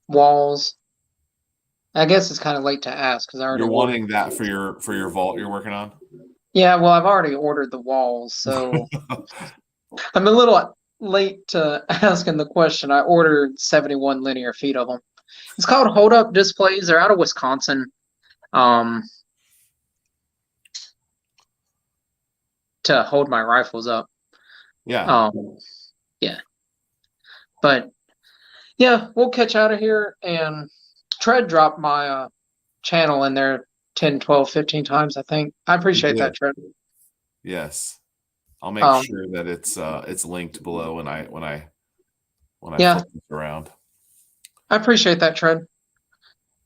walls. I guess it's kind of late to ask because I already You're ordered. wanting that for your vault you're working on? Yeah, well, I've already ordered the walls, so I'm a little late to asking the question. I ordered 71 linear feet of them. It's called hold-up displays. They're out of Wisconsin. To hold my rifles up. Yeah. Yeah. But yeah, we'll catch out of here. And Tread dropped my channel in there 10, 12, 15 times, I think. I appreciate that, Tread. Yes. I'll make sure that it's linked below when I flip this around. I appreciate that, Tread.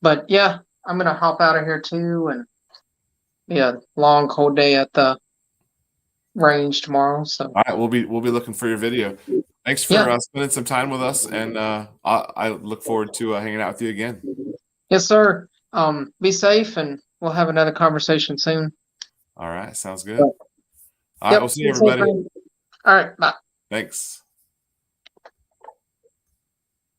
But yeah, I'm gonna hop out of here too, and be a long, cold day at the range tomorrow. So all right, we'll be looking for your video. Thanks for spending some time with us, and I look forward to hanging out with you again. Yes, sir. Be safe, and we'll have another conversation soon. All right, sounds good. All right, we'll see you, everybody. All right, bye. Thanks.